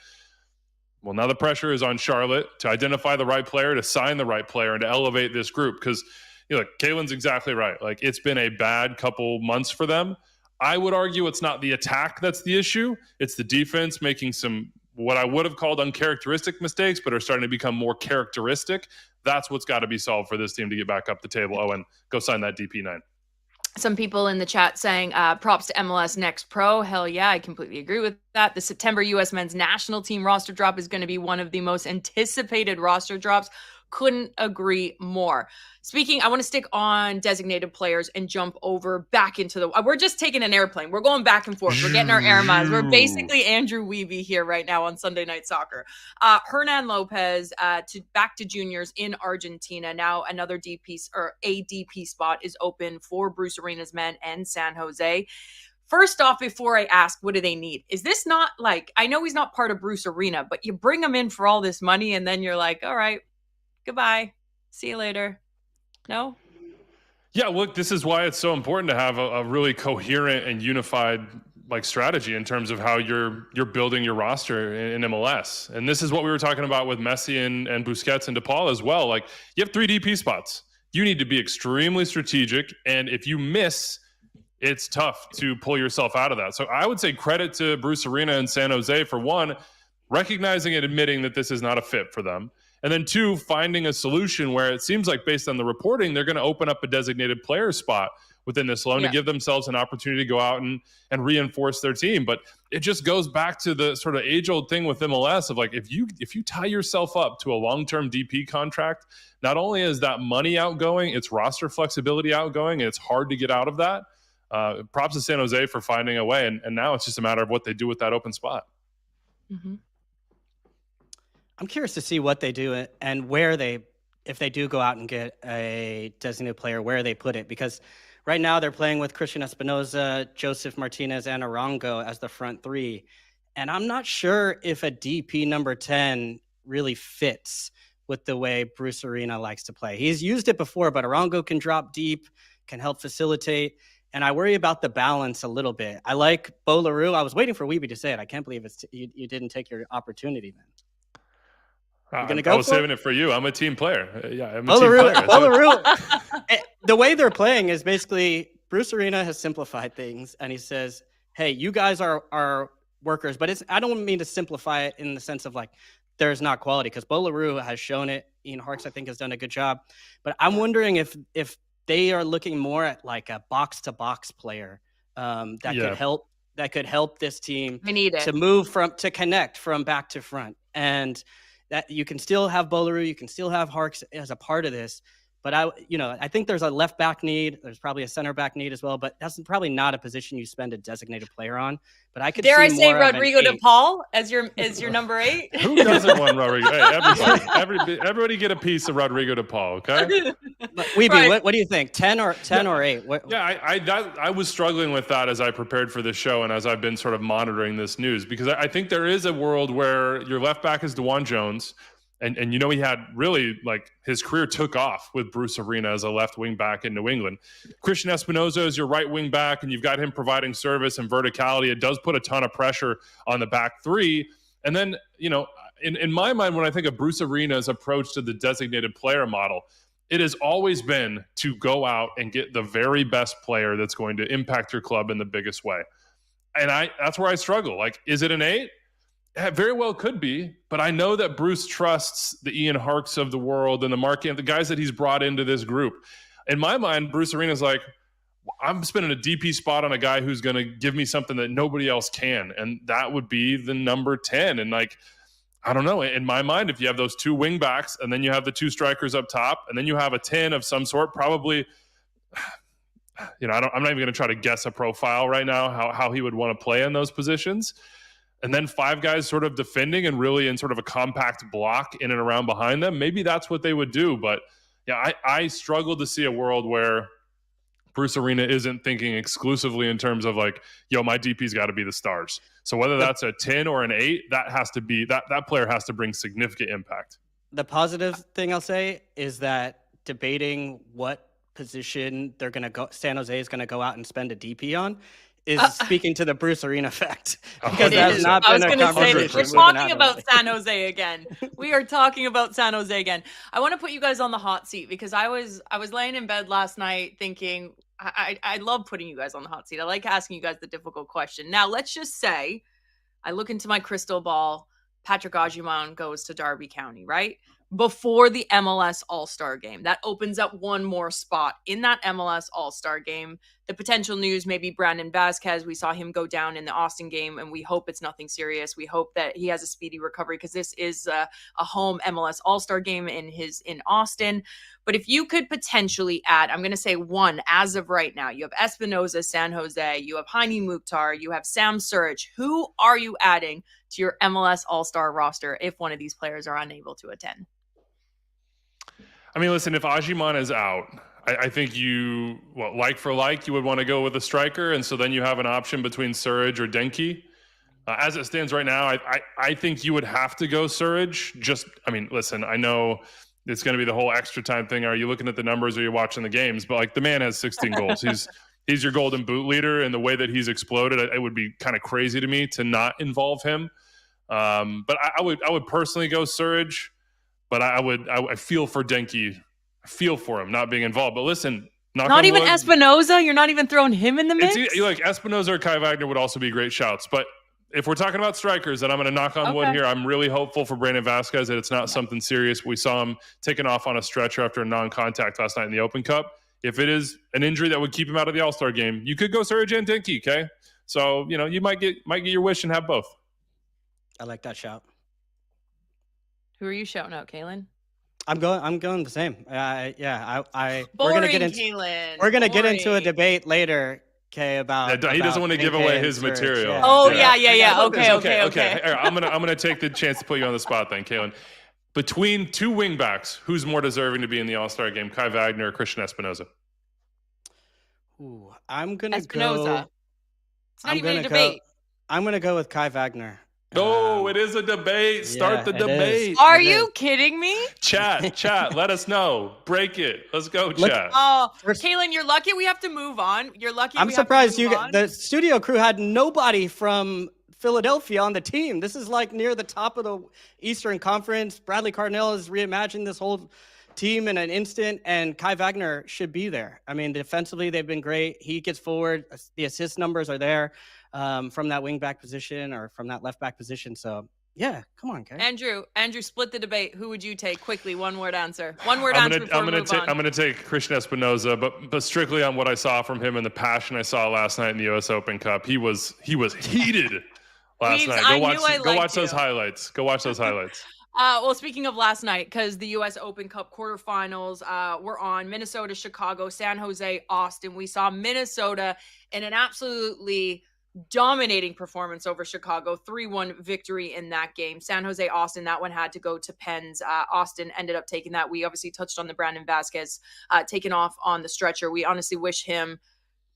Well, now the pressure is on Charlotte to identify the right player, to sign the right player, and to elevate this group. Because, look, Kaylyn's exactly right. Like, it's been a bad couple months for them. I would argue it's not the attack that's the issue. It's the defense making some, what I would have called uncharacteristic mistakes, but are starting to become more characteristic. That's what's got to be solved for this team to get back up the table. Oh, and go sign that DP9. Some people in the chat saying props to MLS Next Pro. Hell yeah, I completely agree with that. The September U.S. men's national team roster drop is going to be one of the most anticipated roster drops. Couldn't agree more. Speaking, I want to stick on designated players and jump over back into the... We're just taking an airplane. We're going back and forth. We're getting our air miles. We're basically Andrew Wiebe here right now on Sunday Night Soccer. Hernan Lopez back to juniors in Argentina. Now another DP spot is open for Bruce Arena's men and San Jose. First off, before I ask, what do they need? Is this not like... I know he's not part of Bruce Arena, but you bring him in for all this money and then you're like, all right, goodbye. See you later. No? Yeah, look, this is why it's so important to have a really coherent and unified strategy in terms of how you're building your roster in MLS. And this is what we were talking about with Messi and Busquets and DePaul as well. Like, you have 3 DP spots. You need to be extremely strategic. And if you miss, it's tough to pull yourself out of that. So I would say credit to Bruce Arena and San Jose for, one, recognizing and admitting that this is not a fit for them. And then 2, finding a solution where it seems like, based on the reporting, they're going to open up a designated player spot within this loan to give themselves an opportunity to go out and reinforce their team. But it just goes back to the sort of age-old thing with MLS of, like, if you tie yourself up to a long-term DP contract, not only is that money outgoing, it's roster flexibility outgoing, and it's hard to get out of that. Props to San Jose for finding a way. And now it's just a matter of what they do with that open spot. Mm-hmm. I'm curious to see what they do and where if they do go out and get a designated player, where they put it. Because right now they're playing with Christian Espinoza, Joseph Martinez, and Arango as the front 3. And I'm not sure if a DP number 10 really fits with the way Bruce Arena likes to play. He's used it before, but Arango can drop deep, can help facilitate. And I worry about the balance a little bit. I like Bo LaRue. I was waiting for Wiebe to say it. I can't believe you didn't take your opportunity then. I was saving it for you. I'm a team player. I'm a team player. LaRue. The way they're playing is basically Bruce Arena has simplified things, and he says, hey, you guys are workers. But I don't mean to simplify it in the sense of like there's not quality, because Bo LaRue has shown it. Ian Harkes, I think, has done a good job. But I'm wondering if they are looking more at like a box-to-box player that could help this team to connect from back to front. And that you can still have Bo LaRue, you can still have Harkes as a part of this. But I think there's a left back need. There's probably a center back need as well. But that's probably not a position you spend a designated player on. But I could say Rodrigo DePaul as your number 8. Who doesn't want Rodrigo? Hey, everybody get a piece of Rodrigo DePaul, okay? Wiebe, right. What do you think? 10 or 8? I was struggling with that as I prepared for this show and as I've been sort of monitoring this news, because I think there is a world where your left back is DeJuan Jones. And he had really, like, his career took off with Bruce Arena as a left wing back in New England. Christian Espinoza is your right wing back, and you've got him providing service and verticality. It does put a ton of pressure on the back 3. And then, in my mind, when I think of Bruce Arena's approach to the designated player model, It has always been to go out and get the very best player that's going to impact your club in the biggest way. And that's where I struggle. Like, is it an 8? It very well could be, but I know that Bruce trusts the Ian Harks of the world and the the guys that he's brought into this group. In my mind, Bruce Arena's like, I'm spending a DP spot on a guy who's going to give me something that nobody else can, and that would be the number 10. And like, I don't know, in my mind, if you have those 2 wing backs and then you have the 2 strikers up top and then you have a 10 of some sort, probably, I'm not even going to try to guess a profile right now, how he would want to play in those positions. And then 5 guys sort of defending and really in sort of a compact block in and around behind them. Maybe that's what they would do. But yeah, I struggle to see a world where Bruce Arena isn't thinking exclusively in terms of like, yo, my DP's got to be the stars. So whether that's a 10 or an 8, that has to be that player has to bring significant impact. The positive thing I'll say is that debating what position they're going to go, San Jose is going to go out and spend a DP on, is speaking to the Bruce Arena effect. Because that's not been a conversation. We're talking about San Jose again. We are talking about San Jose again. I want to put you guys on the hot seat because I was laying in bed last night thinking, I love putting you guys on the hot seat. I like asking you guys the difficult question. Now, let's just say I look into my crystal ball. Patrick Agyemang goes to Derby County, right? Before the MLS All-Star game. That opens up one more spot in that MLS All-Star game. The potential news, maybe Brandon Vazquez. We saw him go down in the Austin game, and we hope it's nothing serious. We hope that he has a speedy recovery because this is a home MLS All-Star game in Austin. But if you could potentially add, I'm going to say one as of right now. You have Espinoza, San Jose. You have Heine Mukhtar. You have Sam Surridge. Who are you adding to your MLS All-Star roster if one of these players are unable to attend? I mean, listen, if Agyemang is out, I think you, like for like, you would want to go with a striker, and so then you have an option between Surridge or Denki. As it stands right now, I think you would have to go Surridge. Listen, I know it's going to be the whole extra time thing. Are you looking at the numbers or are you watching the games? But like, the man has 16 goals. He's your golden boot leader, and the way that he's exploded, it would be kind of crazy to me to not involve him. But I would personally go Surridge. But I feel for Denki. I feel for him not being involved. But listen, not even Espinoza? You're not even throwing him in the mix? Like Espinoza or Kai Wagner would also be great shouts. But if we're talking about strikers, then I'm going to knock on wood here. I'm really hopeful for Brandon Vazquez that it's not something serious. We saw him taken off on a stretcher after a non-contact last night in the Open Cup. If it is an injury that would keep him out of the All-Star game, you could go Surridge and Denki, okay? So, you might get your wish and have both. I like that shout. Who are you shouting out, Kaylyn? I'm going the same. Boring, we're gonna get into Kaylyn. We're gonna get into a debate later, Kay, about he doesn't want to give away his material. Yeah. Oh yeah. Okay. I'm gonna take the chance to put you on the spot then, Kaylyn. Between 2 wingbacks, who's more deserving to be in the All-Star game, Kai Wagner or Christian Espinoza? Ooh, I'm gonna Espinoza. go. It's not even a debate. I'm gonna go with Kai Wagner. Oh, it is a debate. Start the debate. Are you kidding me? Chat. Let us know. Break it. Let's go, chat. Oh, Kaylyn, you're lucky we have to move on. You're lucky. I'm surprised the studio crew had nobody from Philadelphia on the team. This is like near the top of the Eastern Conference. Bradley Cardinale has reimagined this whole team in an instant, and Kai Wagner should be there. I mean, defensively, they've been great. He gets forward. The assist numbers are there. From that wing back position or from that left back position. So yeah, come on, Kay. Andrew, split the debate. Who would you take? Quickly, one word answer. I'm gonna take Christian Espinoza, but strictly on what I saw from him and the passion I saw last night in the U.S. Open Cup. He was heated last night. Go watch those highlights. Well, speaking of last night, because the U.S. Open Cup quarterfinals were on, Minnesota, Chicago, San Jose, Austin. We saw Minnesota in an absolutely dominating performance over Chicago, 3-1 victory in that game. San Jose, Austin, that one had to go to pens. Austin ended up taking that. We obviously touched on the Brandon Vazquez taken off on the stretcher. We honestly wish him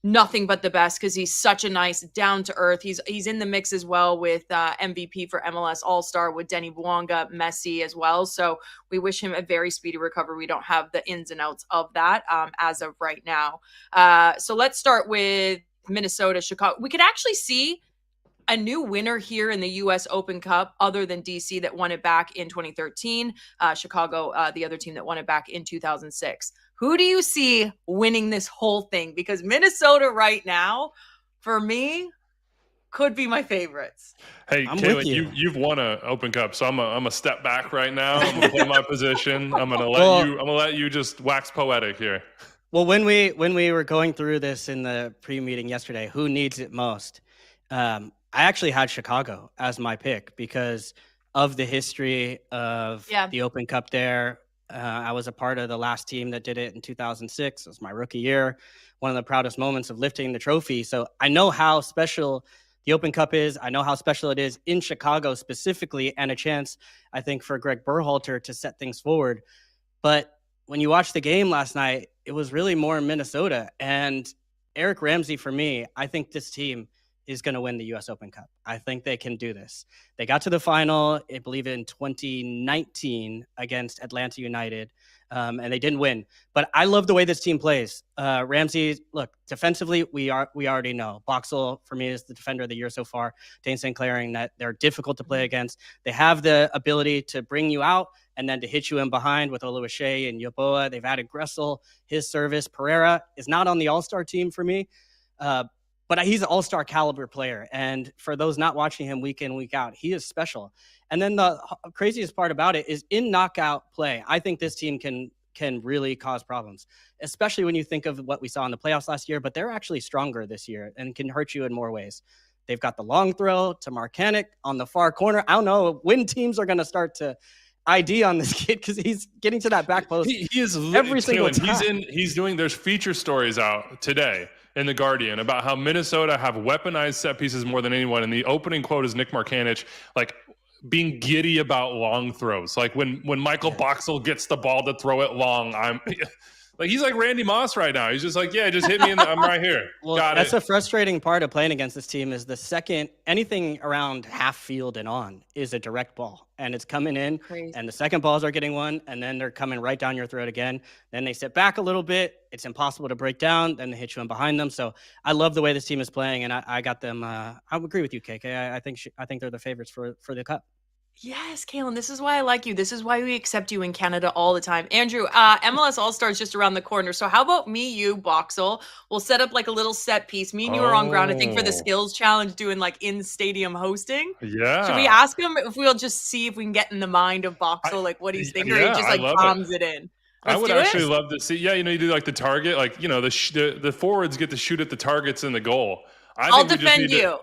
nothing but the best because he's such a nice, down-to-earth. He's in the mix as well with MVP for MLS All-Star with Denny Bouanga, Messi as well. So we wish him a very speedy recovery. We don't have the ins and outs of that as of right now. So let's start with Minnesota, Chicago. We could actually see a new winner here in the U.S. Open Cup other than DC that won it back in 2013. Chicago, the other team that won it back in 2006. Who do you see winning this whole thing? Because Minnesota right now, for me, could be my favorites. Hey, Kaylyn, you've won an Open Cup, so I'm a step back right now. I'm gonna play my position. I'm gonna let you just wax poetic here. Well, when we were going through this in the pre-meeting yesterday, who needs it most? I actually had Chicago as my pick because of the history of the Open Cup there. I was a part of the last team that did it in 2006. It was my rookie year. One of the proudest moments of lifting the trophy. So I know how special the Open Cup is. I know how special it is in Chicago specifically, and a chance, I think, for Greg Berhalter to set things forward. But when you watch the game last night, it was really more in Minnesota. And Eric Ramsey, for me, I think this team is going to win the U.S. Open Cup. I think they can do this. They got to the final, I believe, in 2019 against Atlanta United, and they didn't win. But I love the way this team plays. Ramsey, look, defensively, we already know. Boxall, for me, is the defender of the year so far. Dane St. Clairing, that they're difficult to play against. They have the ability to bring you out and then to hit you in behind with Oluwaseyi and Yeboah. They've added Gressel, his service. Pereira is not on the all-star team for me. But he's an all-star caliber player. And for those not watching him week in, week out, he is special. And then the craziest part about it is in knockout play, I think this team can really cause problems, especially when you think of what we saw in the playoffs last year. But they're actually stronger this year and can hurt you in more ways. They've got the long throw to Marcanic on the far corner. I don't know when teams are going to start to ID on this kid because he's getting to that back post. He is every single time. He's doing. There's feature stories out today in The Guardian about how Minnesota have weaponized set pieces more than anyone. And the opening quote is Nick Marcanic, like, being giddy about long throws. Like when Michael Boxall gets the ball to throw it long, he's like Randy Moss right now. He's just like, yeah, just hit me I'm right here. Well, that's the frustrating part of playing against this team is the second anything around half field and on is a direct ball. And it's coming in. Crazy. And the second balls are getting one, and then they're coming right down your throat again. Then they sit back a little bit. It's impossible to break down. Then they hit you in behind them. So I love the way this team is playing, and I got them. I would agree with you, KK. I think they're the favorites for the Cup. Yes, Kaylyn, this is why I like you. This is why we accept you in Canada all the time. Andrew, MLS All-Star is just around the corner. So how about me, you, Boxall? We'll set up like a little set piece. Me and you are on ground, I think, for the skills challenge, doing like in-stadium hosting. Yeah. Should we ask him if we'll just see if we can get in the mind of Boxall, like what he's thinking, or he just like bombs it in? I would actually love to see. Yeah, you do like the target, like, the forwards get to shoot at the targets in the goal. I'll defend you.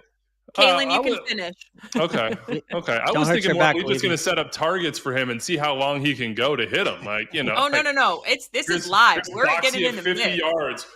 Kaylyn, you can finish. Okay. I was thinking more we're just going to set up targets for him and see how long he can go to hit them. Like, Oh, no. This is live. We're getting in the 50 yards.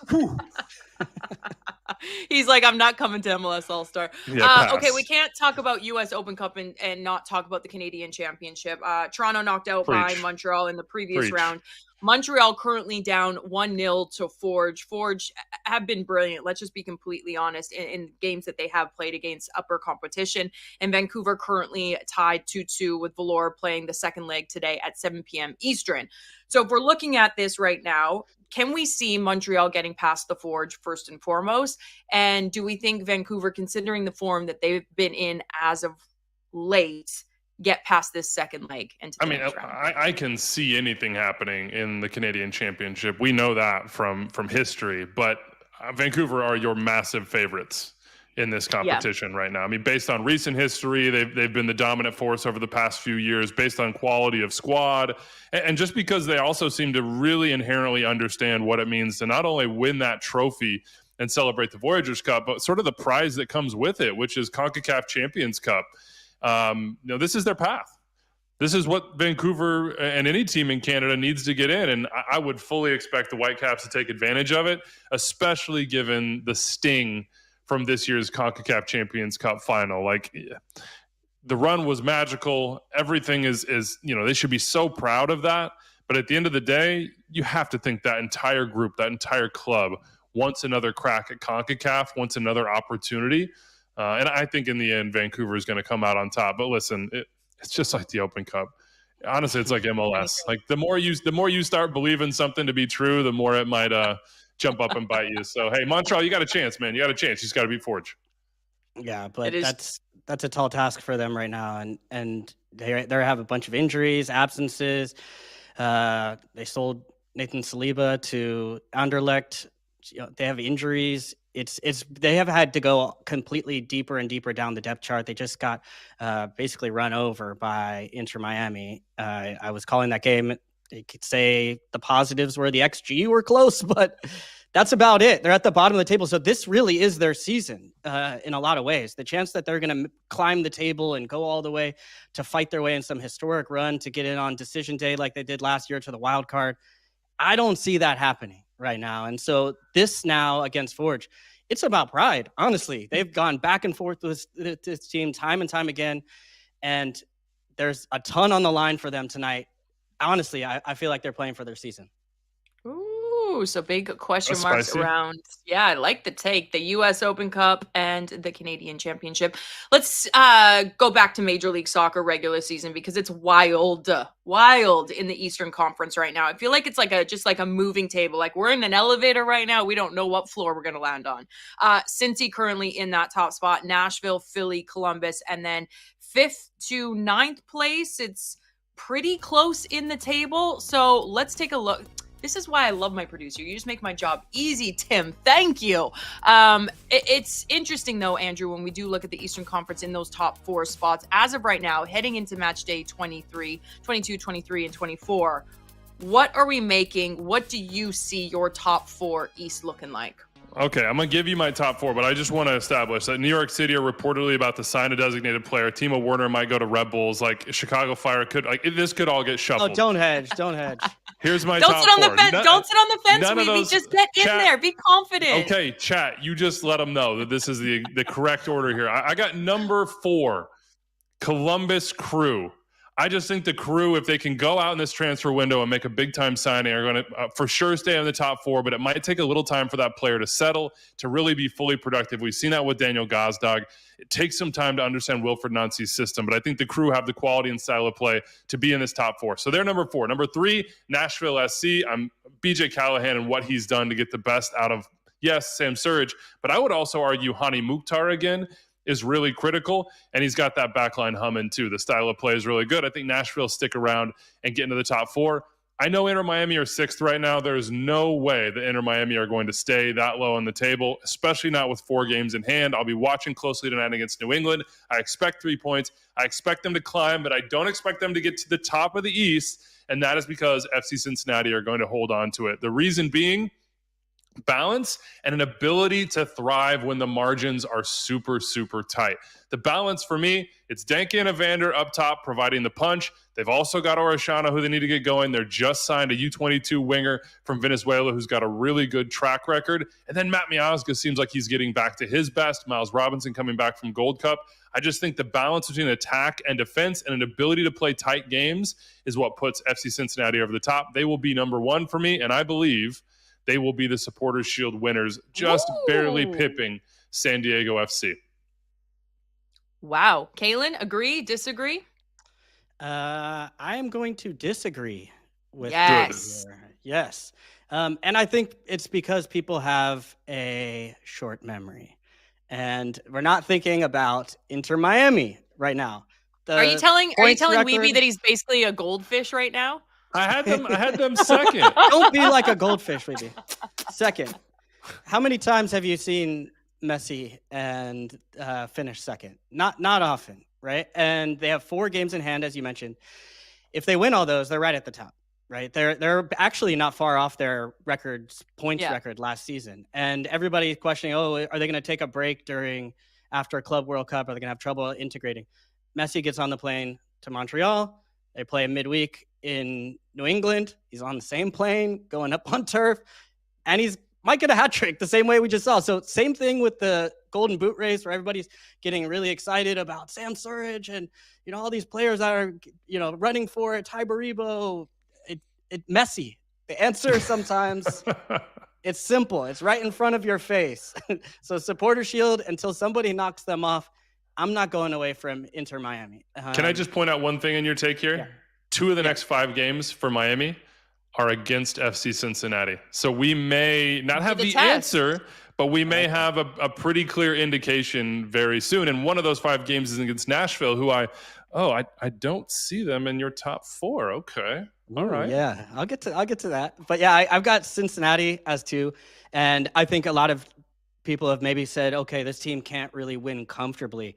He's like, I'm not coming to MLS All-Star. Yeah, okay, we can't talk about U.S. Open Cup and not talk about the Canadian Championship. Toronto knocked out by Montreal in the previous round. Montreal currently down 1-0 to Forge. Forge have been brilliant. Let's just be completely honest in games that they have played against upper competition. And Vancouver currently tied 2-2 with Valour playing the second leg today at 7 p.m. Eastern. So if we're looking at this right now, can we see Montreal getting past the Forge first and foremost? And do we think Vancouver, considering the form that they've been in as of late, get past this second leg into the next round? I can see anything happening in the Canadian Championship. We know that from history, but Vancouver are your massive favorites in this competition right now. I mean, based on recent history, they've been the dominant force over the past few years, based on quality of squad, and just because they also seem to really inherently understand what it means to not only win that trophy and celebrate the Voyageurs Cup, but sort of the prize that comes with it, which is CONCACAF Champions Cup. This is their path. This is what Vancouver and any team in Canada needs to get in. And I would fully expect the Whitecaps to take advantage of it, especially given the sting from this year's CONCACAF Champions Cup final. Like, the run was magical. Everything is, they should be so proud of that. But at the end of the day, you have to think that entire group, that entire club wants another crack at CONCACAF, wants another opportunity. And I think in the end, Vancouver is going to come out on top. But listen, it's just like the Open Cup. Honestly, it's like MLS. Like the more you start believing something to be true, the more it might jump up and bite you. So hey, Montreal, you got a chance, man. You got a chance. You just got to beat Forge. Yeah, but that's a tall task for them right now, and they have a bunch of injuries, absences. They sold Nathan Saliba to Anderlecht. They have injuries. They have had to go completely deeper and deeper down the depth chart. They just got basically run over by Inter Miami. I was calling that game. You could say the positives were the XG were close, but that's about it. They're at the bottom of the table. So this really is their season in a lot of ways. The chance that they're going to climb the table and go all the way to fight their way in some historic run to get in on decision day like they did last year to the wild card, I don't see that happening right now. And so this now against Forge, it's about pride. Honestly, they've gone back and forth with this team time and time again. And there's a ton on the line for them tonight. Honestly, I feel like they're playing for their season. Ooh, so big question marks around. Yeah, I like the take. The U.S. Open Cup and the Canadian Championship. Let's go back to Major League Soccer regular season because it's wild in the Eastern Conference right now. I feel like it's just like a moving table. Like we're in an elevator right now. We don't know what floor we're going to land on. Cincy currently in that top spot. Nashville, Philly, Columbus, and then 5th to 9th place. It's pretty close in the table. So let's take a look. This is why I love my producer. You just make my job easy, Tim. Thank you. It's interesting, though, Andrew, when we do look at the Eastern Conference in those top 4 spots. As of right now, heading into match day 22, 23, and 24, what are we making? What do you see your top 4 East looking like? Okay, I'm going to give you my top 4, but I just want to establish that New York City are reportedly about to sign a designated player. Timo Werner might go to Red Bulls. Like Chicago Fire this could all get shuffled. Oh, don't hedge. Here's my don't top sit on 4. The fence. Don't sit on the fence, Wiebe. Just get in there. Be confident. Okay, chat. You just let them know that this is the correct order here. I got number 4, Columbus Crew. I just think the Crew, if they can go out in this transfer window and make a big-time signing, are going to for sure stay in the top 4, but it might take a little time for that player to settle, to really be fully productive. We've seen that with Daniel Gazdag. It takes some time to understand Wilfred Nancy's system, but I think the Crew have the quality and style of play to be in this top 4. So they're number 4. Number 3, Nashville SC. I'm BJ Callahan and what he's done to get the best out of, yes, Sam Surridge, but I would also argue Hani Mukhtar again is really critical, and he's got that backline humming too. The style of play is really good. I think Nashville stick around and get into the top 4. I know Inter Miami are 6th right now. There's no way that Inter Miami are going to stay that low on the table, especially not with 4 games in hand. I'll be watching closely tonight against New England. I expect 3 points. I expect them to climb, but I don't expect them to get to the top of the East, and that is because FC Cincinnati are going to hold on to it. The reason being balance and an ability to thrive when the margins are super, super tight. The balance for me, it's Danke and Evander up top providing the punch. They've also got Orishana, who they need to get going. They're just signed a U22 winger from Venezuela who's got a really good track record. And then Matt Miazga seems like he's getting back to his best. Miles Robinson coming back from Gold Cup. I just think the balance between attack and defense and an ability to play tight games is what puts FC Cincinnati over the top. They will be number 1 for me, and I believe they will be the Supporters Shield winners, just barely pipping San Diego FC. Wow. Kaylyn, agree, disagree? I am going to disagree with yes. Yes. And I think it's because people have a short memory. And we're not thinking about Inter Miami right now. Are you telling Wiebe that he's basically a goldfish right now? I had them second. Don't be like a goldfish, Wiebe. Second. How many times have you seen Messi and finish second? Not often, right? And they have 4 games in hand, as you mentioned. If they win all those, they're right at the top, right? They're actually not far off their points record last season. And everybody's questioning, are they going to take a break after Club World Cup? Are they going to have trouble integrating? Messi gets on the plane to Montreal. They play a midweek in New England. He's on the same plane going up on turf, and he's might get a hat trick the same way we just saw. So same thing with the Golden Boot race where everybody's getting really excited about Sam Surridge and, all these players that are, running for it. Ty Baribo, Messi. The answer sometimes it's simple. It's right in front of your face. So Supporter Shield, until somebody knocks them off, I'm not going away from Inter Miami. Can I just point out one thing in your take here? Yeah. 2 of the next 5 games for Miami are against FC Cincinnati. So we may not have the answer, but we may have a pretty clear indication very soon. And one of those 5 games is against Nashville, who I don't see them in your top 4. Okay. All right. Yeah, I'll get to that. But yeah, I've got Cincinnati as 2. And I think a lot of people have maybe said, okay, this team can't really win comfortably.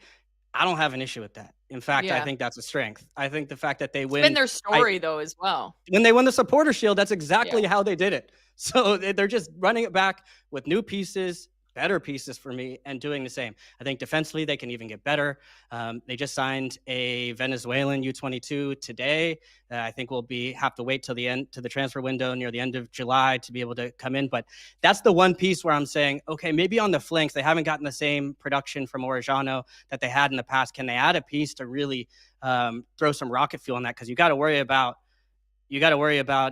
I don't have an issue with that. In fact, I think that's a strength. I think the fact that they win. It's been their story, though, as well. When they won the Supporter Shield, that's exactly how they did it. So they're just running it back with new pieces, better pieces for me, and doing the same. I think defensively, they can even get better. They just signed a Venezuelan U22 today. I think we'll have to wait till the end to the transfer window near the end of July to be able to come in. But that's the one piece where I'm saying, okay, maybe on the flanks, they haven't gotten the same production from Orejano that they had in the past. Can they add a piece to really throw some rocket fuel on that? Because you got to worry about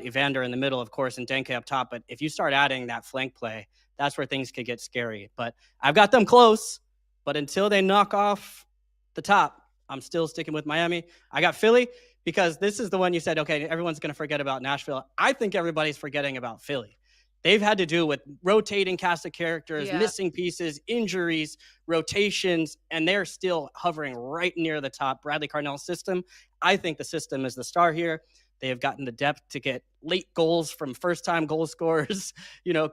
Evander in the middle, of course, and Denke up top. But if you start adding that flank play, that's where things could get scary. But I've got them close. But until they knock off the top, I'm still sticking with Miami. I got Philly because this is the one you said, okay, everyone's going to forget about Nashville. I think everybody's forgetting about Philly. They've had to do with rotating cast of characters, missing pieces, injuries, rotations, and they're still hovering right near the top. Bradley Carnell's system, I think the system is the star here. They have gotten the depth to get late goals from first-time goal scorers,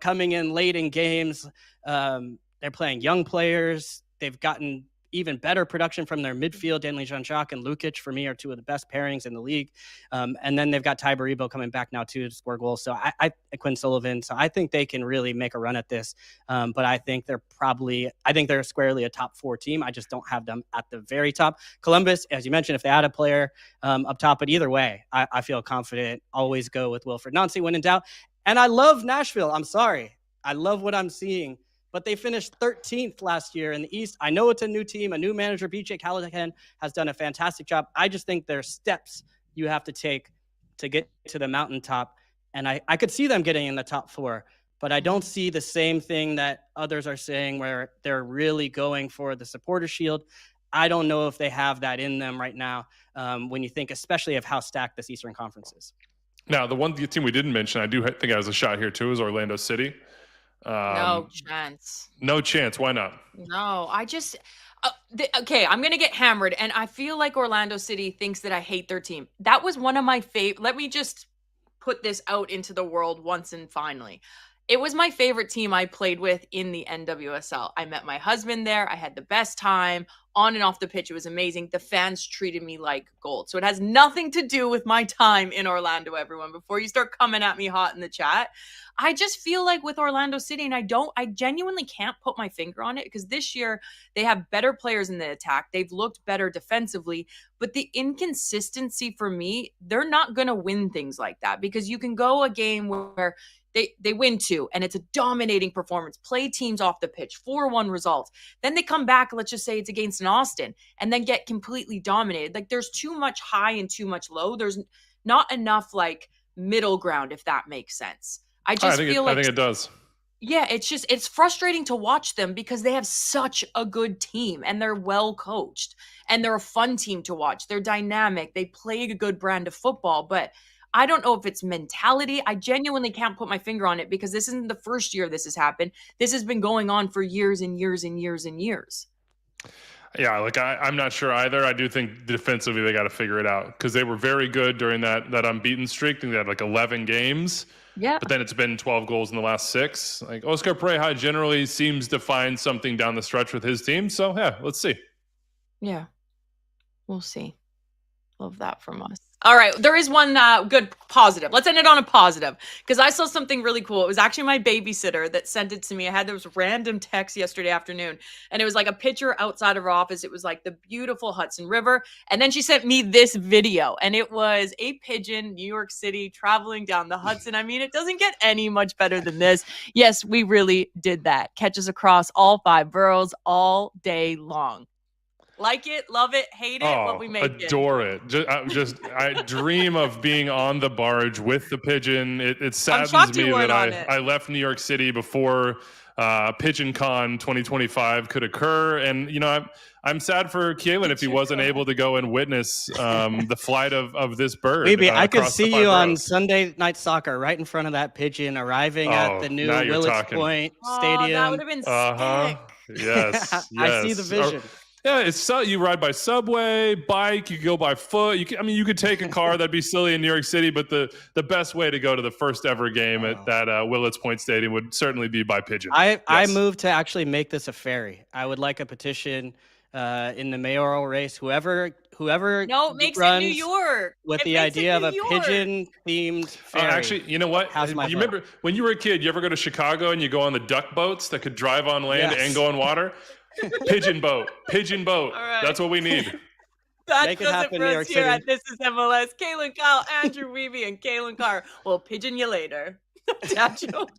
coming in late in games. They're playing young players. They've gotten even better production from their midfield. Danley Jean-Jacques and Lukic, for me, are 2 of the best pairings in the league. And then they've got Ty Baribo coming back now, too, to score goals. So Quinn Sullivan. So I think they can really make a run at this. But I think they're squarely a top 4 team. I just don't have them at the very top. Columbus, as you mentioned, if they add a player up top, but either way, I feel confident. Always go with Wilfred Nancy when in doubt. And I love Nashville. I'm sorry. I love what I'm seeing. But they finished 13th last year in the East. I know it's a new team, a new manager. BJ Callahan has done a fantastic job. I just think there are steps you have to take to get to the mountaintop. And I could see them getting in the top 4, but I don't see the same thing that others are saying where they're really going for the Supporter Shield. I don't know if they have that in them right now when you think especially of how stacked this Eastern Conference is. Now, the one team we didn't mention, I do think has a shot here too, is Orlando City. No chance. No chance. Why not? No, I just okay, I'm going to get hammered, and I feel like Orlando City thinks that I hate their team. That was one of my favorite. Let me just put this out into the world once and finally. It was my favorite team I played with in the NWSL. I met my husband there. I had the best time on and off the pitch. It was amazing. The fans treated me like gold. So it has nothing to do with my time in Orlando, everyone. Before you start coming at me hot in the chat, I just feel like with Orlando City, and I genuinely can't put my finger on it because this year they have better players in the attack. They've looked better defensively, but the inconsistency for me, they're not going to win things like that because you can go a game where they win 2 and it's a dominating performance, play teams off the pitch, 4-1 results. Then they come back, let's just say it's against an Austin, and then get completely dominated. Like there's too much high and too much low. There's not enough like middle ground, if that makes sense. I think it does. Yeah, it's frustrating to watch them because they have such a good team and they're well coached and they're a fun team to watch. They're dynamic. They play a good brand of football, but I don't know if it's mentality. I genuinely can't put my finger on it because this isn't the first year this has happened. This has been going on for years and years and years and years. Yeah, like I'm not sure either. I do think defensively they got to figure it out because they were very good during that unbeaten streak. I think they had like 11 games. Yeah. But then it's been 12 goals in the last 6. Like Oscar Pareja generally seems to find something down the stretch with his team. So yeah, let's see. Yeah, we'll see. Love that from us. All right. There is one good positive. Let's end it on a positive because I saw something really cool. It was actually my babysitter that sent it to me. I had this random text yesterday afternoon and it was like a picture outside of her office. It was like the beautiful Hudson River. And then she sent me this video and it was a pigeon, New York City, traveling down the Hudson. I mean, it doesn't get any much better than this. Yes, we really did that. Catches across all 5 boroughs all day long. Like it, love it, hate it, what we make adore it. I dream of being on the barge with the pigeon. It saddens me that I left New York City before Pigeon Con 2025 could occur. And, you know, I'm sad for Kaylyn if he wasn't able to go and witness the flight of this bird. Maybe I could see you on Sunday Night Soccer right in front of that pigeon arriving at the new Willis Point Stadium. That would have been sick. Yes, yes. I see the vision. Yeah, you ride by subway, bike, you could go by foot. You could take a car. That'd be silly in New York City, but the best way to go to the first ever game at that Willets Point Stadium would certainly be by pigeon. I moved to actually make this a ferry. I would like a petition in the mayoral race. Whoever makes it New York with the idea of a pigeon-themed ferry. Actually, you know what? You remember when you were a kid? You ever go to Chicago and you go on the duck boats that could drive on land and go on water? Pigeon boat. Right. That's what we need. That does it for us here at This Is MLS. Kaylyn, Kyle, Andrew Wiebe, and Kaylyn Carr. We'll pigeon you later. Dad joke.